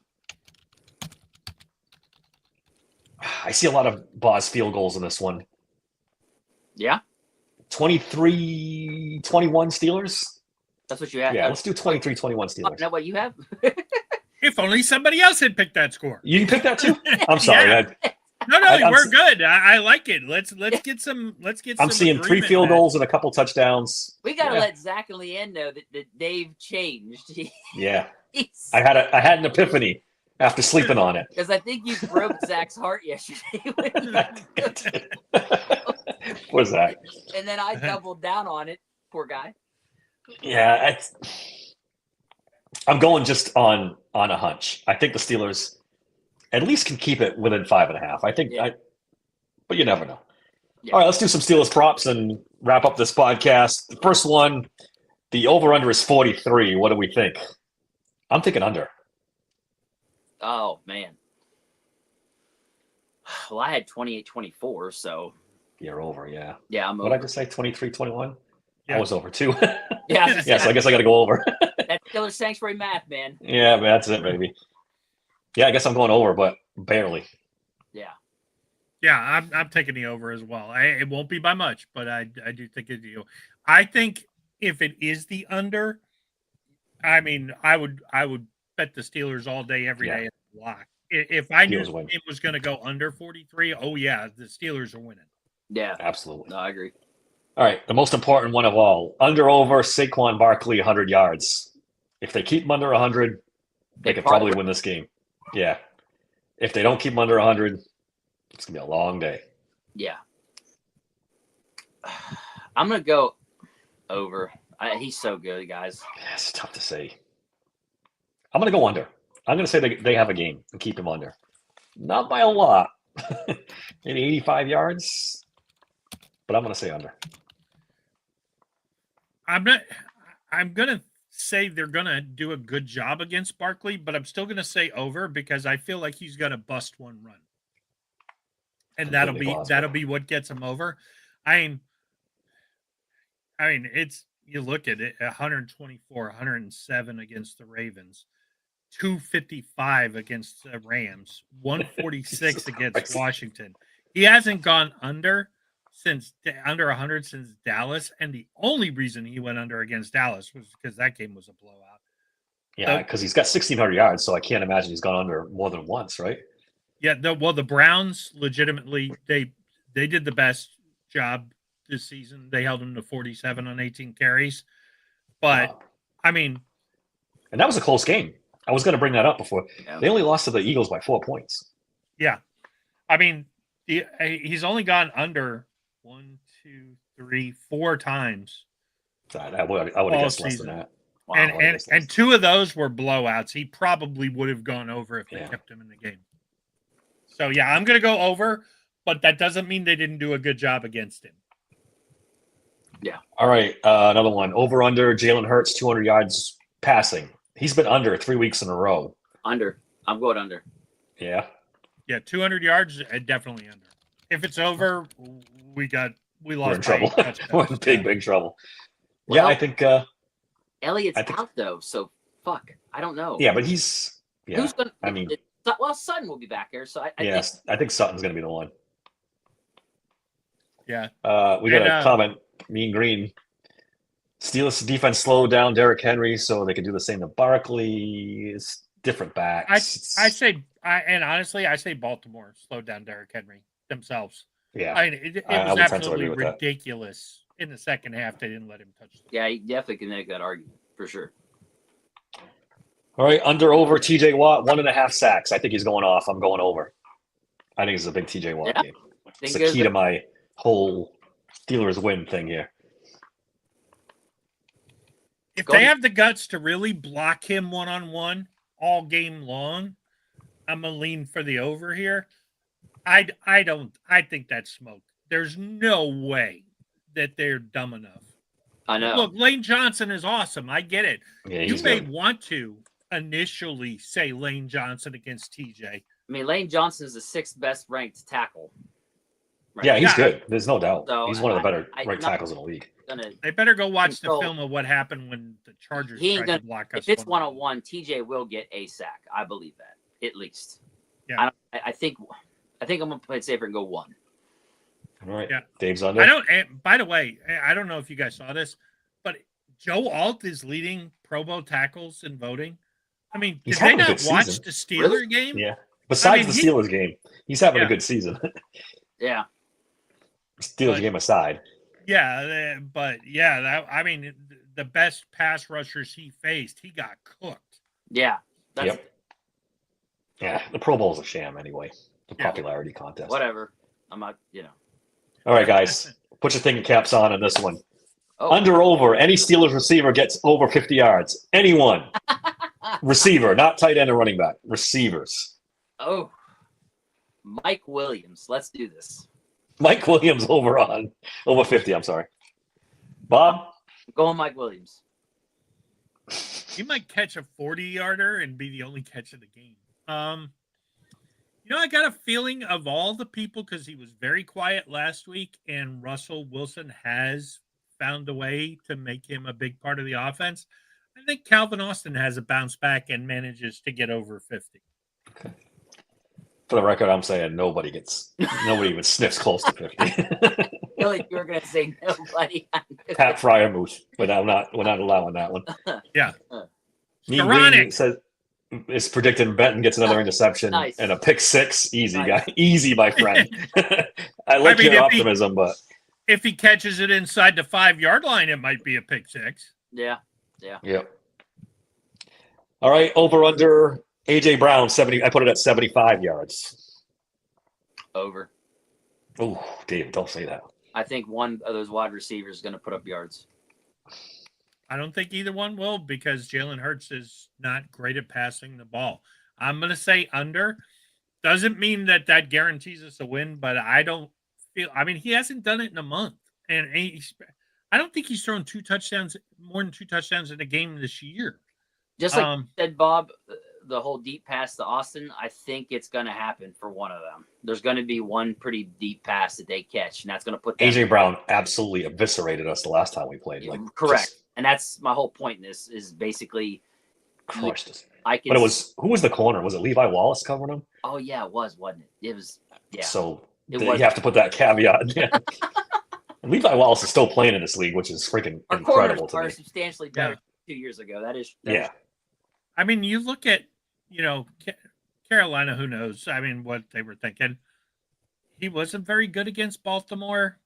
I see a lot of Boz field goals in this one. Yeah. 23-21 Steelers. That's what you have. Yeah, let's do 23-21 Steelers. Is that what you have? If only somebody else had picked that score. You can pick that too. I'm sorry. Yeah. No, we're good. I like it. Let's get some. I'm seeing 3 field goals and a couple touchdowns. We got to let Zach and Leanne know that Dave changed. Yeah, I had an epiphany after sleeping on it. Because I think you broke Zach's heart yesterday. Poor Zach. And then I doubled down on it. Poor guy. Yeah, I'm going just on a hunch. I think the Steelers at least can keep it within 5.5. I think but you never know. Yeah. All right, let's do some Steelers props and wrap up this podcast. The first one, the over-under is 43. What do we think? I'm thinking under. Oh, man. Well, I had 28-24, so. You're over, yeah. Yeah, I'm over. What did I just say, 23-21? Yeah. I was over, too. Yeah. Yes, I guess I got to go over. That's Steelers Sanctuary math, man. Yeah, man, that's it, baby. Yeah, I guess I'm going over, but barely. Yeah. Yeah, I'm taking the over as well. It won't be by much, but I do think it's you. I think if it is the under, I mean, I would bet the Steelers all day, every Yeah. day at the lock. If I knew Steelers the win. game was going to go under 43, oh yeah, the Steelers are winning. Yeah, Absolutely. no, I agree. All right, the most important one of all: under over Saquon Barkley 100 yards. If they keep him under 100, they could probably win this game. Yeah. If they don't keep him under 100, it's gonna be a long day. Yeah. I'm gonna go over. He's so good, guys. Yeah, it's tough to say. I'm gonna go under. I'm gonna say they have a game and keep him under. Not by a lot. Maybe 85 yards. But I'm gonna say under. I'm gonna say they're gonna do a good job against Barkley, but I'm still gonna say over because I feel like he's gonna bust one run, and Completely plausible. that'll be what gets him over. I mean, it's you look at it: 124, 107 against the Ravens, 255 against the Rams, 146 Jesus against Christ. Washington. He hasn't gone under 100 since Dallas, and the only reason he went under against Dallas was because that game was a blowout. Yeah, because he's got 1,600 yards, so I can't imagine he's gone under more than once, right? Yeah, the Browns legitimately they did the best job this season. They held him to 47 on 18 carries, but Wow. I mean, And that was a close game. I was going to bring that up before. Yeah. They only lost to the Eagles by 4 points. yeah, I mean he's only gone under 1, 2, 3, 4 times, I would have All guessed less season. than that. Wow. and 2 of those were blowouts. He probably would have gone over if they Yeah. kept him in the game. So yeah, I'm gonna go over, but that doesn't mean they didn't do a good job against him. All right, another one. Over under Jalen Hurts 200 yards passing. He's been under 3 weeks in a row. Under. I'm going under. Yeah. Yeah, 200 yards, definitely under. If it's over, we lost. We're in by trouble. 8 touchdowns. We're in big trouble. Well, yeah, I think. Elliott's I think- out though, so fuck. I don't know. Yeah, but he's. Yeah. Who's gonna? I mean- well, Sutton will be back there, so I Yes, I think Sutton's going to be the one. Yeah, We got And, a comment. Mean Green. Steelers defense slowed down Derrick Henry so they could do the same to Barkley. It's different backs. I say Baltimore slowed down Derrick Henry themselves. Yeah. I mean, it I was would tend to absolutely agree with that. ridiculous in the second half. They didn't let him touch the Yeah, he definitely can make that argument for sure. All right, under over TJ Watt, 1.5 sacks. I think he's going off. I'm going over. I think it's a big TJ Watt Yeah. game. It's Think the is key it- to my whole Steelers win thing here. If Go they ahead. have the guts to really block him one-on-one all game long, I'm gonna lean for the over here. I think that's smoke. There's no way that they're dumb enough. I know. Look, Lane Johnson is awesome. I get it. Yeah, You he's may good. want to initially say Lane Johnson against TJ. I mean, Lane Johnson is the 6th best ranked tackle. Right. Yeah, he's Yeah. good. There's no doubt. So, He's one of the better I- right not- tackles in the league. Gonna, They better go watch the Control. film of what happened when the Chargers He ain't tried to gonna- block us. if it's one-on-one. 1-on-1, TJ will get a sack. I believe that at least. Yeah. I think I'm gonna play it safer and go 1. All right. Yeah. Dave's under. I don't. And by the way, I don't know if you guys saw this, but Joe Alt is leading Pro Bowl tackles in voting. I mean, He's did they having a not good watch season. the Steeler Really? game? Yeah. Besides mean, the he- Steelers game, he's having Yeah. a good season. Yeah. Steelers But- game aside. Yeah, but yeah, I mean, the best pass rushers he faced, he got cooked. Yeah. That's Yep. Yeah, the Pro Bowl is a sham anyway. The Yeah. popularity contest. whatever. I'm not, All right, guys. Put your thinking caps on this one. Oh, Under over, any Steelers receiver gets over 50 yards. Anyone. Receiver, not tight end or running back. Receivers. oh. Mike Williams. Let's do this. Mike Williams over 50, I'm sorry. Bob? Going Mike Williams. He might catch a 40-yarder and be the only catch of the game. I got a feeling of all the people, because he was very quiet last week, and Russell Wilson has found a way to make him a big part of the offense. I think Calvin Austin has a bounce back and manages to get over 50. For the record, I'm saying nobody even sniffs close to 50. I feel like you were gonna say nobody. Pat Fryermuth, but we're not allowing that one. Mean Skoranek. Green says is predicting Benton gets another interception Nice. and a pick six. Easy, Nice. guy. Easy, my friend. I like mean, your if he- optimism, but If he catches it inside the 5-yard line, it might be a pick six. Yeah. yep. All right, over under AJ Brown 70. I put it at 75 yards. Over. Oh, Dave, don't say that. I think one of those wide receivers is going to put up yards. I don't think either one will because Jalen Hurts is not great at passing the ball. I'm going to say under. Doesn't mean that guarantees us a win, but I don't feel. I mean, he hasn't done it in a month, and I don't think he's thrown more than two touchdowns in a game this year. Just like you said, Bob, the whole deep pass to Austin, I think it's going to happen for one of them. There's going to be one pretty deep pass that they catch, and that's going to put them. AJ Brown absolutely eviscerated us the last time we played. Like, correct. just And that's my whole point in this is basically crushed us. I can. But it was who was the corner? Was it Levi Wallace covering him? Oh yeah, it was, wasn't it? It was. Yeah. So It you was. have to put that caveat in there. And Levi Wallace is still playing in this league, which is freaking Our incredible corners to are me. substantially better than 2 years ago. That is. Yeah. I mean, you look at, Carolina, who knows? I mean, what they were thinking. He wasn't very good against Baltimore.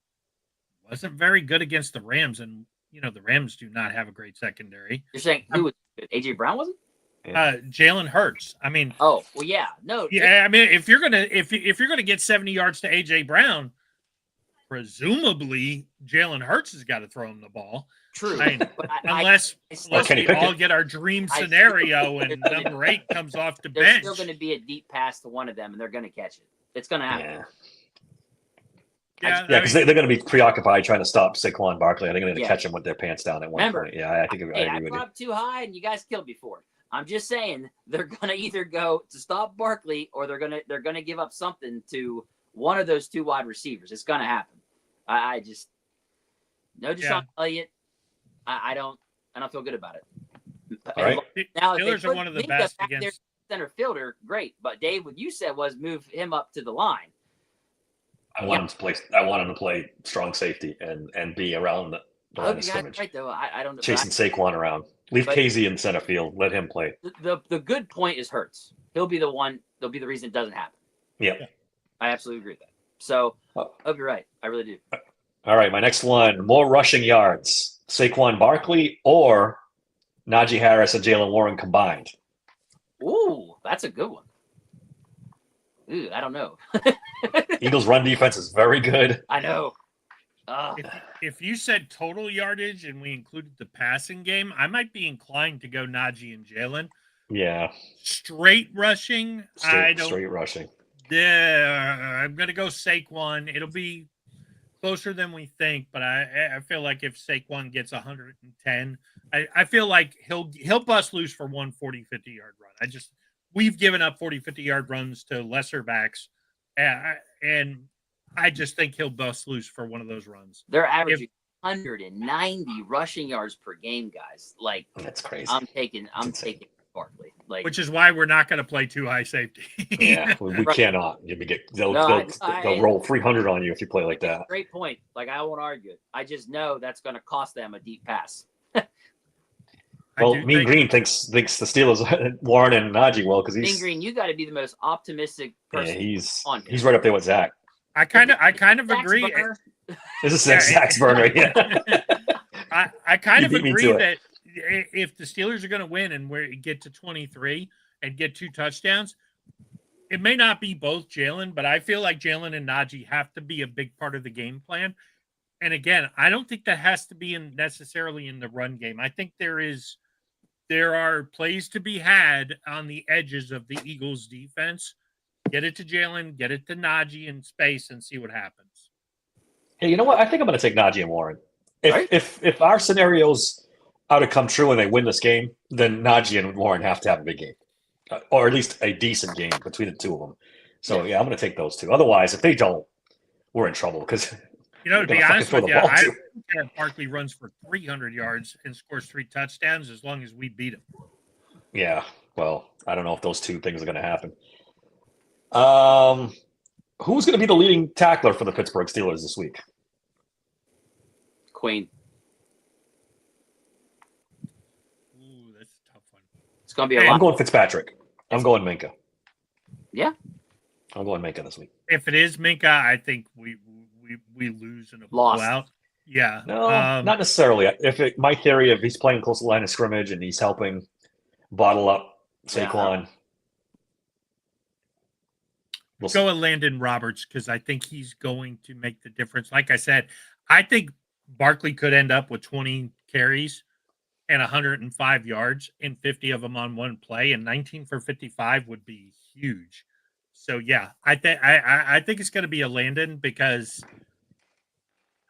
Wasn't very good against the Rams. And, the Rams do not have a great secondary. You're saying who was good? AJ Brown wasn't? Jalen Hurts. I mean, Oh well, yeah. No. yeah, I mean, if you're gonna get 70 yards to AJ Brown, presumably Jalen Hurts has got to throw him the ball. True. I mean, But unless Kenny we Pickett. all get our dream I- scenario and number 8 comes off the There's bench. still going to be a deep pass to one of them, and they're going to catch it. It's going to happen. Yeah. Yeah, Yeah, because they're going to be preoccupied trying to stop Saquon Barkley. I think they're going to Yeah. catch him with their pants down at one Remember, point. Yeah, I think I Hey, I agree with brought you. up too high, and you guys killed me for it. I'm just saying they're going to either go to stop Barkley, or they're going to give up something to one of those two wide receivers. It's going to happen. I just no Deshaun Elliott. I don't feel good about it. All right. Now, if they Steelers are put one of the Minka best back there, against. center fielder, great. But Dave, what you said was move him up to the line. I want him to play. I want him to play strong safety and be around the I line hope of you guys are scrimmage, right though. I don't know. chasing Saquon around. Leave But- KZ in center field. Let him play. The good point is Hurts. He'll be the one. They'll be the reason it doesn't happen. Yep. I absolutely agree with that. So Oh. I hope you're right. I really do. All right, my next one: more rushing yards. Saquon Barkley or Najee Harris and Jalen Warren combined. Ooh, that's a good one. Ooh, I don't know. Eagles' run defense is very good. I know. Ah, If you said total yardage and we included the passing game, I might be inclined to go Najee and Jalen. Yeah, Straight rushing, straight rushing. I'm going to go Saquon. It'll be closer than we think, but I feel like if Saquon gets 110, I feel like he'll bust loose for one 40, 50-yard run. We've given up 40, 50-yard runs to lesser backs, and I just think he'll bust loose for one of those runs. they're averaging 190 rushing yards per game, guys. Like That's crazy. I'm taking insane. Barkley. Like Which is why we're not going to play too high safety. Yeah, we cannot. They'll No, they'll roll 300 on you if you play like that. great point. Like I won't argue it. I just know that's going to cost them a deep pass. Well, Mean Green thinks the Steelers Warren and Najee well because Mean he's Green, you got to be the most optimistic person. he's on he's right up there with Zach. I kind of Zach's agree. burner. This is Yeah, Zach's burner. Yeah, I kind You of beat me agree to it. that if the Steelers are going to win and get to 23 and get 2 touchdowns, it may not be both Jalen, but I feel like Jalen and Najee have to be a big part of the game plan. And again, I don't think that has to be necessarily in the run game. I think there are plays to be had on the edges of the Eagles defense. Get it to Jalen, get it to Najee in space, and see what happens. hey, you know what? I think I'm going to take Najee and Warren. Right. If our scenarios are to come true and they win this game, then Najee and Warren have to have a big game, or at least a decent game between the two of them. So yeah, I'm going to take those two. Otherwise, if they don't, we're in trouble because To You're be gonna honest fucking with throw you, the ball, I too. don't care if Barkley runs for 300 yards and scores 3 touchdowns as long as we beat him. yeah. Well, I don't know if those two things are going to happen. Who's going to be the leading tackler for the Pittsburgh Steelers this week? Queen. Ooh, that's a tough one. It's going to be a Hey, I'm lot. going Fitzpatrick. I'm going Minka. Yeah. I'm going Minka this week. If it is Minka, I think we lose in a Lost. blowout. Yeah. No, not necessarily. My theory, if he's playing close to the line of scrimmage and he's helping bottle up Saquon, we'll see. Go with Landon Roberts because I think he's going to make the difference. Like I said, I think Barkley could end up with 20 carries and 105 yards and 50 of them on one play, and 19 for 55 would be huge. So yeah, I think it's going to be a Landon because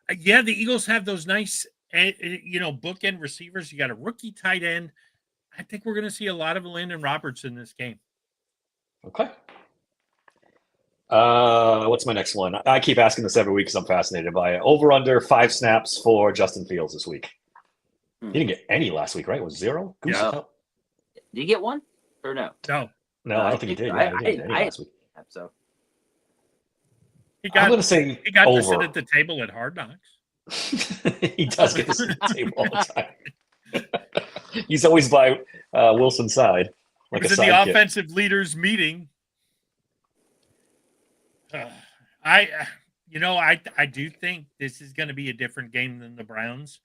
the Eagles have those nice bookend receivers. You got a rookie tight end. I think we're going to see a lot of Landon Roberts in this game. Okay. What's my next one? I keep asking this every week because I'm fascinated by it. Over under 5 snaps for Justin Fields this week. He didn't get any last week, right? It was 0? Goose Yeah. Cup? Did you get one or no? No, I don't think he did. Yeah, I he didn't get any I- last week. So He I'm got going to say he got to sit over. at the table at Hard Knocks. He does get to sit at the table all the time. He's always by Wilson's side, like He a was in the sidekick. offensive leaders meeting. I do think this is going to be a different game than the Browns.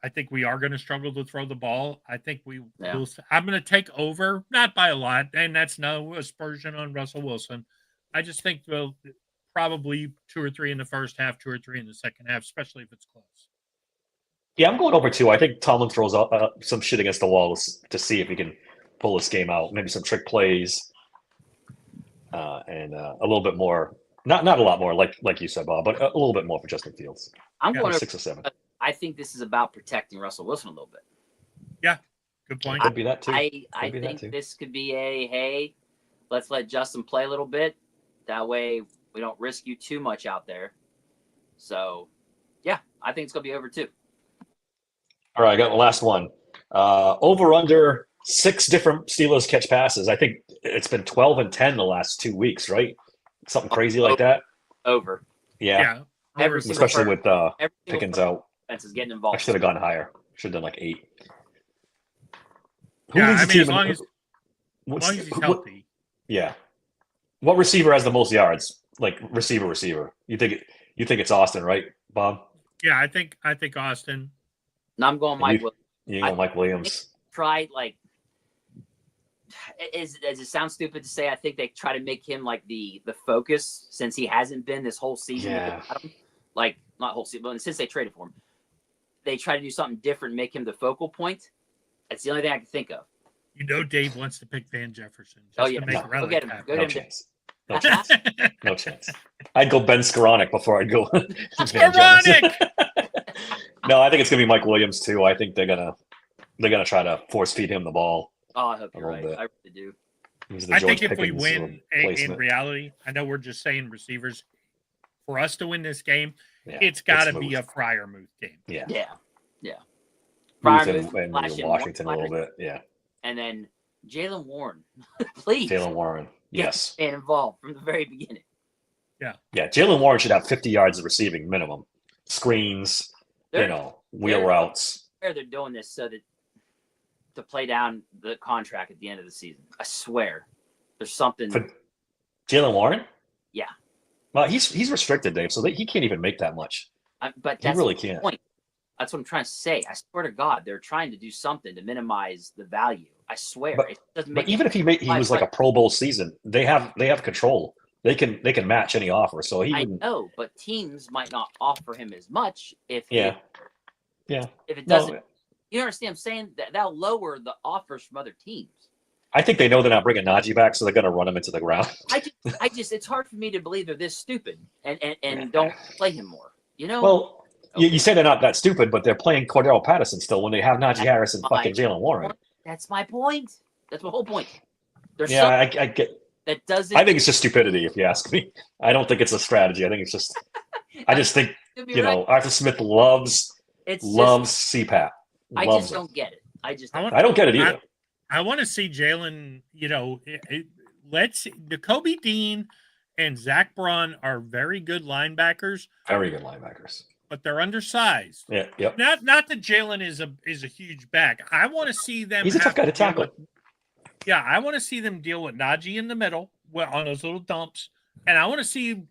I think we are going to struggle to throw the ball. I think will. I'm going to take over, not by a lot, and that's no aspersion on Russell Wilson. I just think we'll probably 2 or 3 in the first half, 2 or 3 in the second half, especially if it's close. Yeah, I'm going over 2. I think Tomlin throws some shit against the walls to see if he can pull this game out. Maybe some trick plays and a little bit more. Not a lot more, like you said, Bob, but a little bit more for Justin Fields. I'm Yeah, going to 6 or 7. I think this is about protecting Russell Wilson a little bit. Good point. Could be that too. I Could be that think too. this could be hey, let's let Justin play a little bit. That way we don't risk you too much out there. So, yeah, I think it's going to be over 2. All right, I got the last one. Over under 6 different Steelers catch passes. I think it's been 12 and 10 the last 2 weeks, right? Something crazy like that. Over. Yeah, Yeah. Every Over- single especially person- with Every single Pickens out. defense is getting I involved. should have gone higher. Should have done like 8. Who Yeah, leads I the mean, as team long in- as what's- long as he's what- healthy. Yeah. What receiver has the most yards? Like receiver. You think it's Austin, right, Bob? Yeah, I think Austin. And I'm going Mike Williams. You know Mike Williams. Tried does it sound stupid to say I think they try to make him like the focus since he hasn't been this whole season Yeah. without him? Like not whole season, but since they traded for him. They try to do something different, make him the focal point. That's the only thing I can think of. You know, Dave wants to pick Van Jefferson. Just Oh, yeah. to make No. a Go relic get him. happen. Go No get him. chance. No chance. No chance. I'd go Ben Skoranek before I'd go Van Skoranek! Jefferson. No, I think it's gonna be Mike Williams too. I think they're gonna try to force feed him the ball. Oh, I hope A you're little right. bit. I really do. He's the I George think if we Pickens win in replacement. reality, I know we're just saying receivers. For us to win this game, Yeah, it's got to be smooth. a Fryermuth game. Yeah. Yeah. Ruth Fryermuth, and Flash in Washington a one little bit. Yeah. And then Jalen Warren. Please. Jalen Warren. Yes. Get involved from the very beginning. Yeah. Jalen Warren should have 50 yards of receiving minimum. Screens, They're- wheel they're- routes. They're doing this so that to play down the contract at the end of the season. I swear. There's something. For Jalen Warren? Yeah. Well, he's restricted, Dave, so he can't even make that much. But He that's really the can't. point. That's what I'm trying to say. I swear to God, they're trying to do something to minimize the value. I swear. But- It doesn't But make even if he was like a Pro Bowl season, they have control. They can match any offer. So he I wouldn't. know, but teams might not offer him as much if Yeah. if it No, doesn't. You understand? I'm saying that that'll lower the offers from other teams. I think they know they're not bringing Najee back, so they're going to run him into the ground. I just, it's hard for me to believe they're this stupid and don't play him more. You know? Well, you say they're not that stupid, but they're playing Cordell Patterson still when they have Najee Harris and fucking Jalen Warren. That's my point. That's my whole point. There's Yeah, something I get. that doesn't. I think it's just stupidity, if you ask me. I don't think it's a strategy. I think it's just. I just think Could be right. Arthur Smith loves It's CPAT. I Loves just it. don't get it. I just I want- I don't get it either. I want to see Jalen. Let's Jacoby Dean and Zach Braun are very good linebackers, Very good linebackers. but they're undersized. Yeah. Yep. Not that Jalen is a huge back. I want to see them. He's a tough have guy to deal tackle. with- Yeah, I want to see them deal with Najee in the middle on those little dumps, and I want to see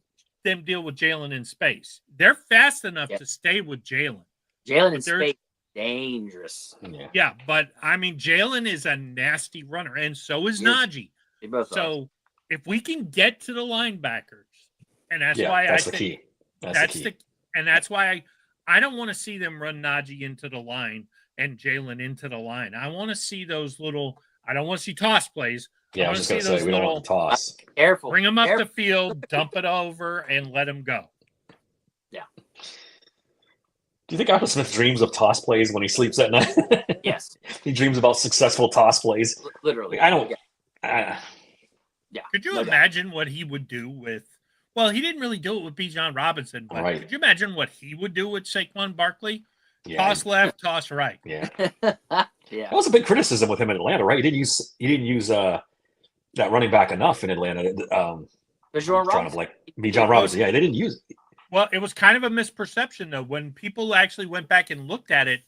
them deal with Jalen in space. They're fast enough to stay with Jalen. Jalen in space, dangerous. Yeah, but I mean, Jalen is a nasty runner, and so is Najee. They both so if we can get to the linebackers, and that's Yeah, why that's I the think key. That's the key. and that's why I don't want to see them run Najee into the line and Jalen into the line. I want to see those little. I don't want to see toss plays. Yeah, I was just going to say we don't want to toss. Careful. Bring them up Careful. the field, dump it over, and let them go. Yeah. Do you think Arthur Smith dreams of toss plays when he sleeps at night? Yes. He dreams about successful toss plays. Literally. I don't. Yeah. Could you no doubt. imagine what he would do with? Well, he didn't really do it with Bijan Robinson, but Right. could you imagine what he would do with Saquon Barkley? Yeah, Toss left, toss right. yeah. Yeah. That was a big criticism with him in Atlanta, right? He didn't use that running back enough in Atlanta. Bijan Trying to Bijan Robinson. Yeah, they didn't use. Well, it was kind of a misperception though. When people actually went back and looked at it,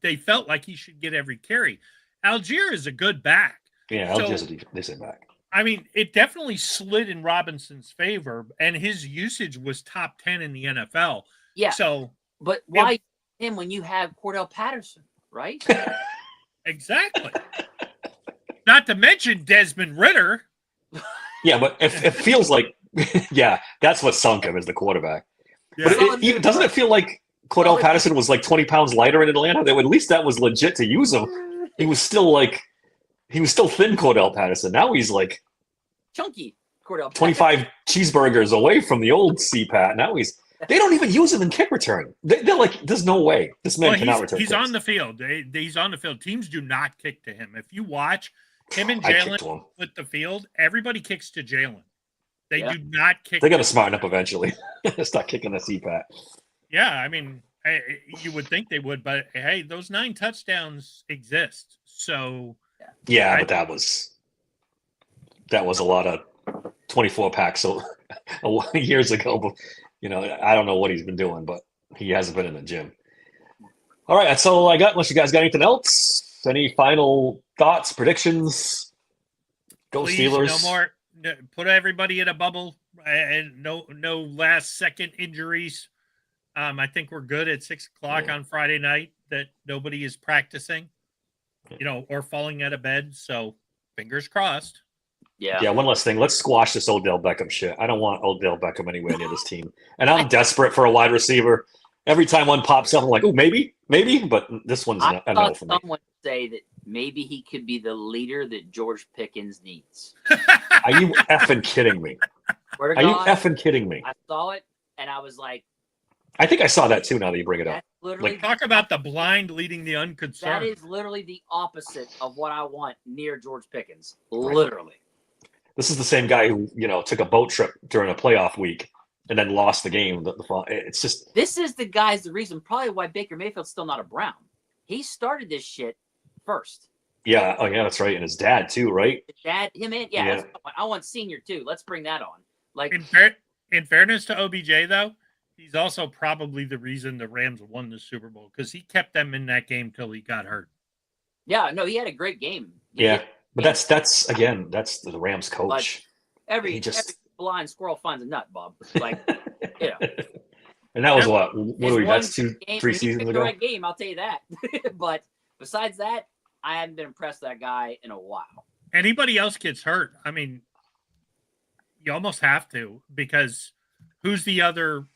they felt like he should get every carry. Algier is a good back. Yeah, So- Algiers a decent back. I mean, it definitely slid in Robinson's favor, and his usage was top 10 in the NFL. Yeah. So But why him when you have Cordell Patterson, right? exactly. Not to mention Desmond Ritter. Yeah, but it feels like, yeah, that's what sunk him as the quarterback. Yeah. But doesn't it feel like Cordell Patterson was like 20 pounds lighter in Atlanta? That at least that was legit to use him. He was still thin, Cordell Patterson. Now he's like Chunky Cordell Patterson. 25 cheeseburgers away from the old CPAT. Now they don't even use him in kick return. They're like, there's no way this man cannot return. He's kicks. on the field. He's on the field. Teams do not kick to him. If you watch him and I kicked to Jalen him. with the field, everybody kicks to Jalen. They Yeah. do not kick. They got to smarten up eventually. Start kicking the CPAT. Yeah, I mean, you would think they would, but hey, those 9 touchdowns exist. So Yeah, but that was a lot of 24 packs years ago. But I don't know what he's been doing, but he hasn't been in the gym. All right, that's all I got. Unless you guys got anything else, any final thoughts, predictions? Go please, Steelers! no more. Put everybody in a bubble, and no last second injuries. I think we're good at 6:00 on Friday night. That nobody is practicing, or falling out of bed. So fingers crossed. Yeah. Yeah, one last thing. Let's squash this Odell Beckham shit. I don't want Odell Beckham anywhere near this team. And I'm desperate for a wide receiver. Every time one pops up, I'm like, oh, maybe. But this one's I a no thought for me. someone say that maybe he could be the leader that George Pickens needs. Are you effing kidding me? Swear to Are you God, effing kidding me? I saw it and I was like, I think I saw that too now that you bring it up. that's literally Talk about the blind leading the that unconcerned. is literally the opposite of what I want near George Pickens. Literally. This is the same guy who, took a boat trip during a playoff week and then lost the game. It's just, This is the reason probably why Baker Mayfield's still not a Brown. He started this shit first. yeah. Oh, yeah, that's right. And his dad too, right? His dad, him in, Yeah. I want senior too. Let's bring that on. Like, In fairness to OBJ, though, he's also probably the reason the Rams won the Super Bowl because he kept them in that game till he got hurt. yeah, no, he had a great game. Yeah. But that's the Rams coach. Every He just- every blind squirrel finds a nut, Bob. Like, And that was what are we? one That's game, 3 he seasons picked ago. the right game, I'll tell you that. But besides that, I haven't been impressed with that guy in a while. Anybody else gets hurt, I mean, you almost have to because who's the other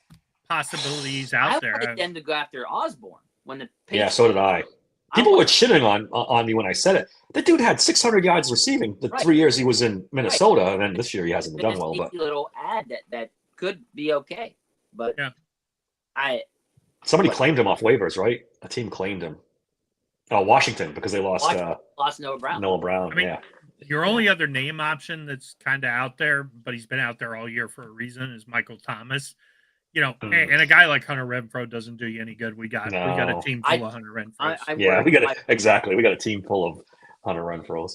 possibilities I out there? wanted them to go after Osborne when the Yeah, Patriots- so did I. I People were want- shitting on me when I said it. The dude had 600 yards receiving the Right. 3 years he was in Minnesota, and then this year he hasn't done this well. But sneaky little ad that could be okay. But Yeah. somebody What? claimed him off waivers, right? A team claimed him. Oh, Washington, because they lost lost Noah Brown. Noah Brown. I mean, yeah, Your only other name option that's kind of out there, but he's been out there all year for a reason, is Michael Thomas. And a guy like Hunter Renfro doesn't do you any good. We got No. a team full of Hunter Renfros. I yeah. worry We got about- exactly. We got a team full of Hunter Renfros.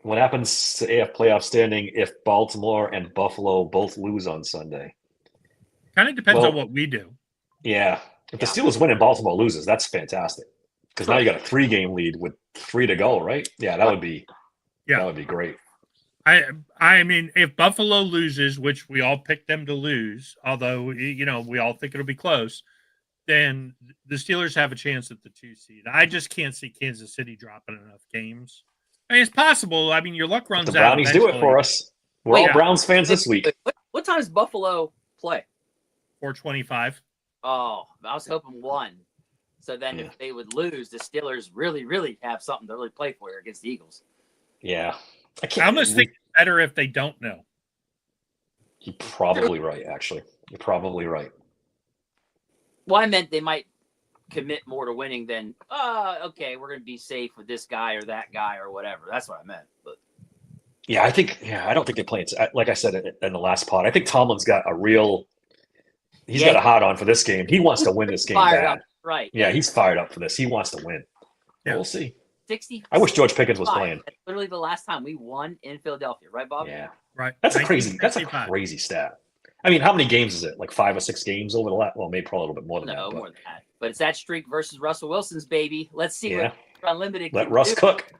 What happens to AF playoff standing if Baltimore and Buffalo both lose on Sunday? Kind of depends Well- on what we do. Yeah, if the Yeah. Steelers win and Baltimore loses, that's fantastic. Because now you got a 3-game lead with 3 to go, right? Yeah, that would be great. I mean, if Buffalo loses, which we all picked them to lose, although we all think it'll be close, then the Steelers have a chance at the 2 seed. I just can't see Kansas City dropping enough games. I mean, it's possible. I mean, your luck runs out. The Brownies do it for us. We're all Browns fans this week. What time does Buffalo play? 4:25. Oh, I was hoping 1. So then if they would lose, the Steelers really, really have something to really play for against the Eagles. Yeah. I almost think it's better if they don't know. You're probably right, actually. You're probably right. Well, I meant they might commit more to winning than, okay, we're going to be safe with this guy or that guy or whatever. That's what I meant. But yeah, I don't think they play it. Like I said in the last pod, I think Tomlin's got he's got a hot on for this game. He wants to win this game bad. Up, right. Yeah, he's fired up for this. He wants to win. Yeah. We'll see. 60. I wish George Pickens was playing. That's literally the last time we won in Philadelphia, right, Bob? Yeah. Right. That's a crazy stat. I mean, how many games is it? Like 5 or 6 games over the last? Well, maybe probably a little bit more than that. No, more than that. But it's that streak versus Russell Wilson's baby. Let's see what Unlimited. Let Russ cook.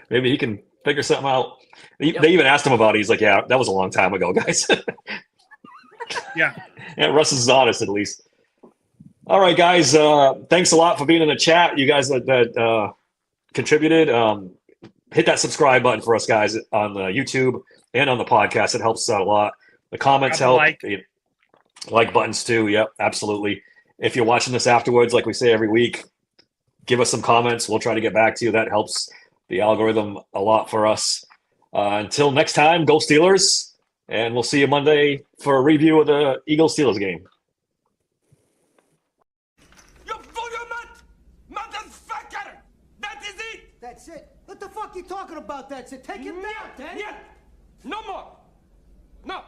Maybe he can figure something out. They even asked him about it. He's like, "Yeah, that was a long time ago, guys." Yeah. Russ is honest, at least. All right, guys. Thanks a lot for being in the chat. You guys that contributed. Hit that subscribe button for us, guys, on the YouTube and on the podcast. It helps us out a lot. The comments help. Like buttons too. Yep, absolutely. If you're watching this afterwards, like we say every week, give us some comments. We'll try to get back to you. That helps the algorithm a lot for us. Until next time, go Steelers. And we'll see you Monday for a review of the Eagles-Steelers game. You motherfucker! That is it! That's it. What the fuck you talking about? That's it. Take it down, Danny. Yeah. No more. No.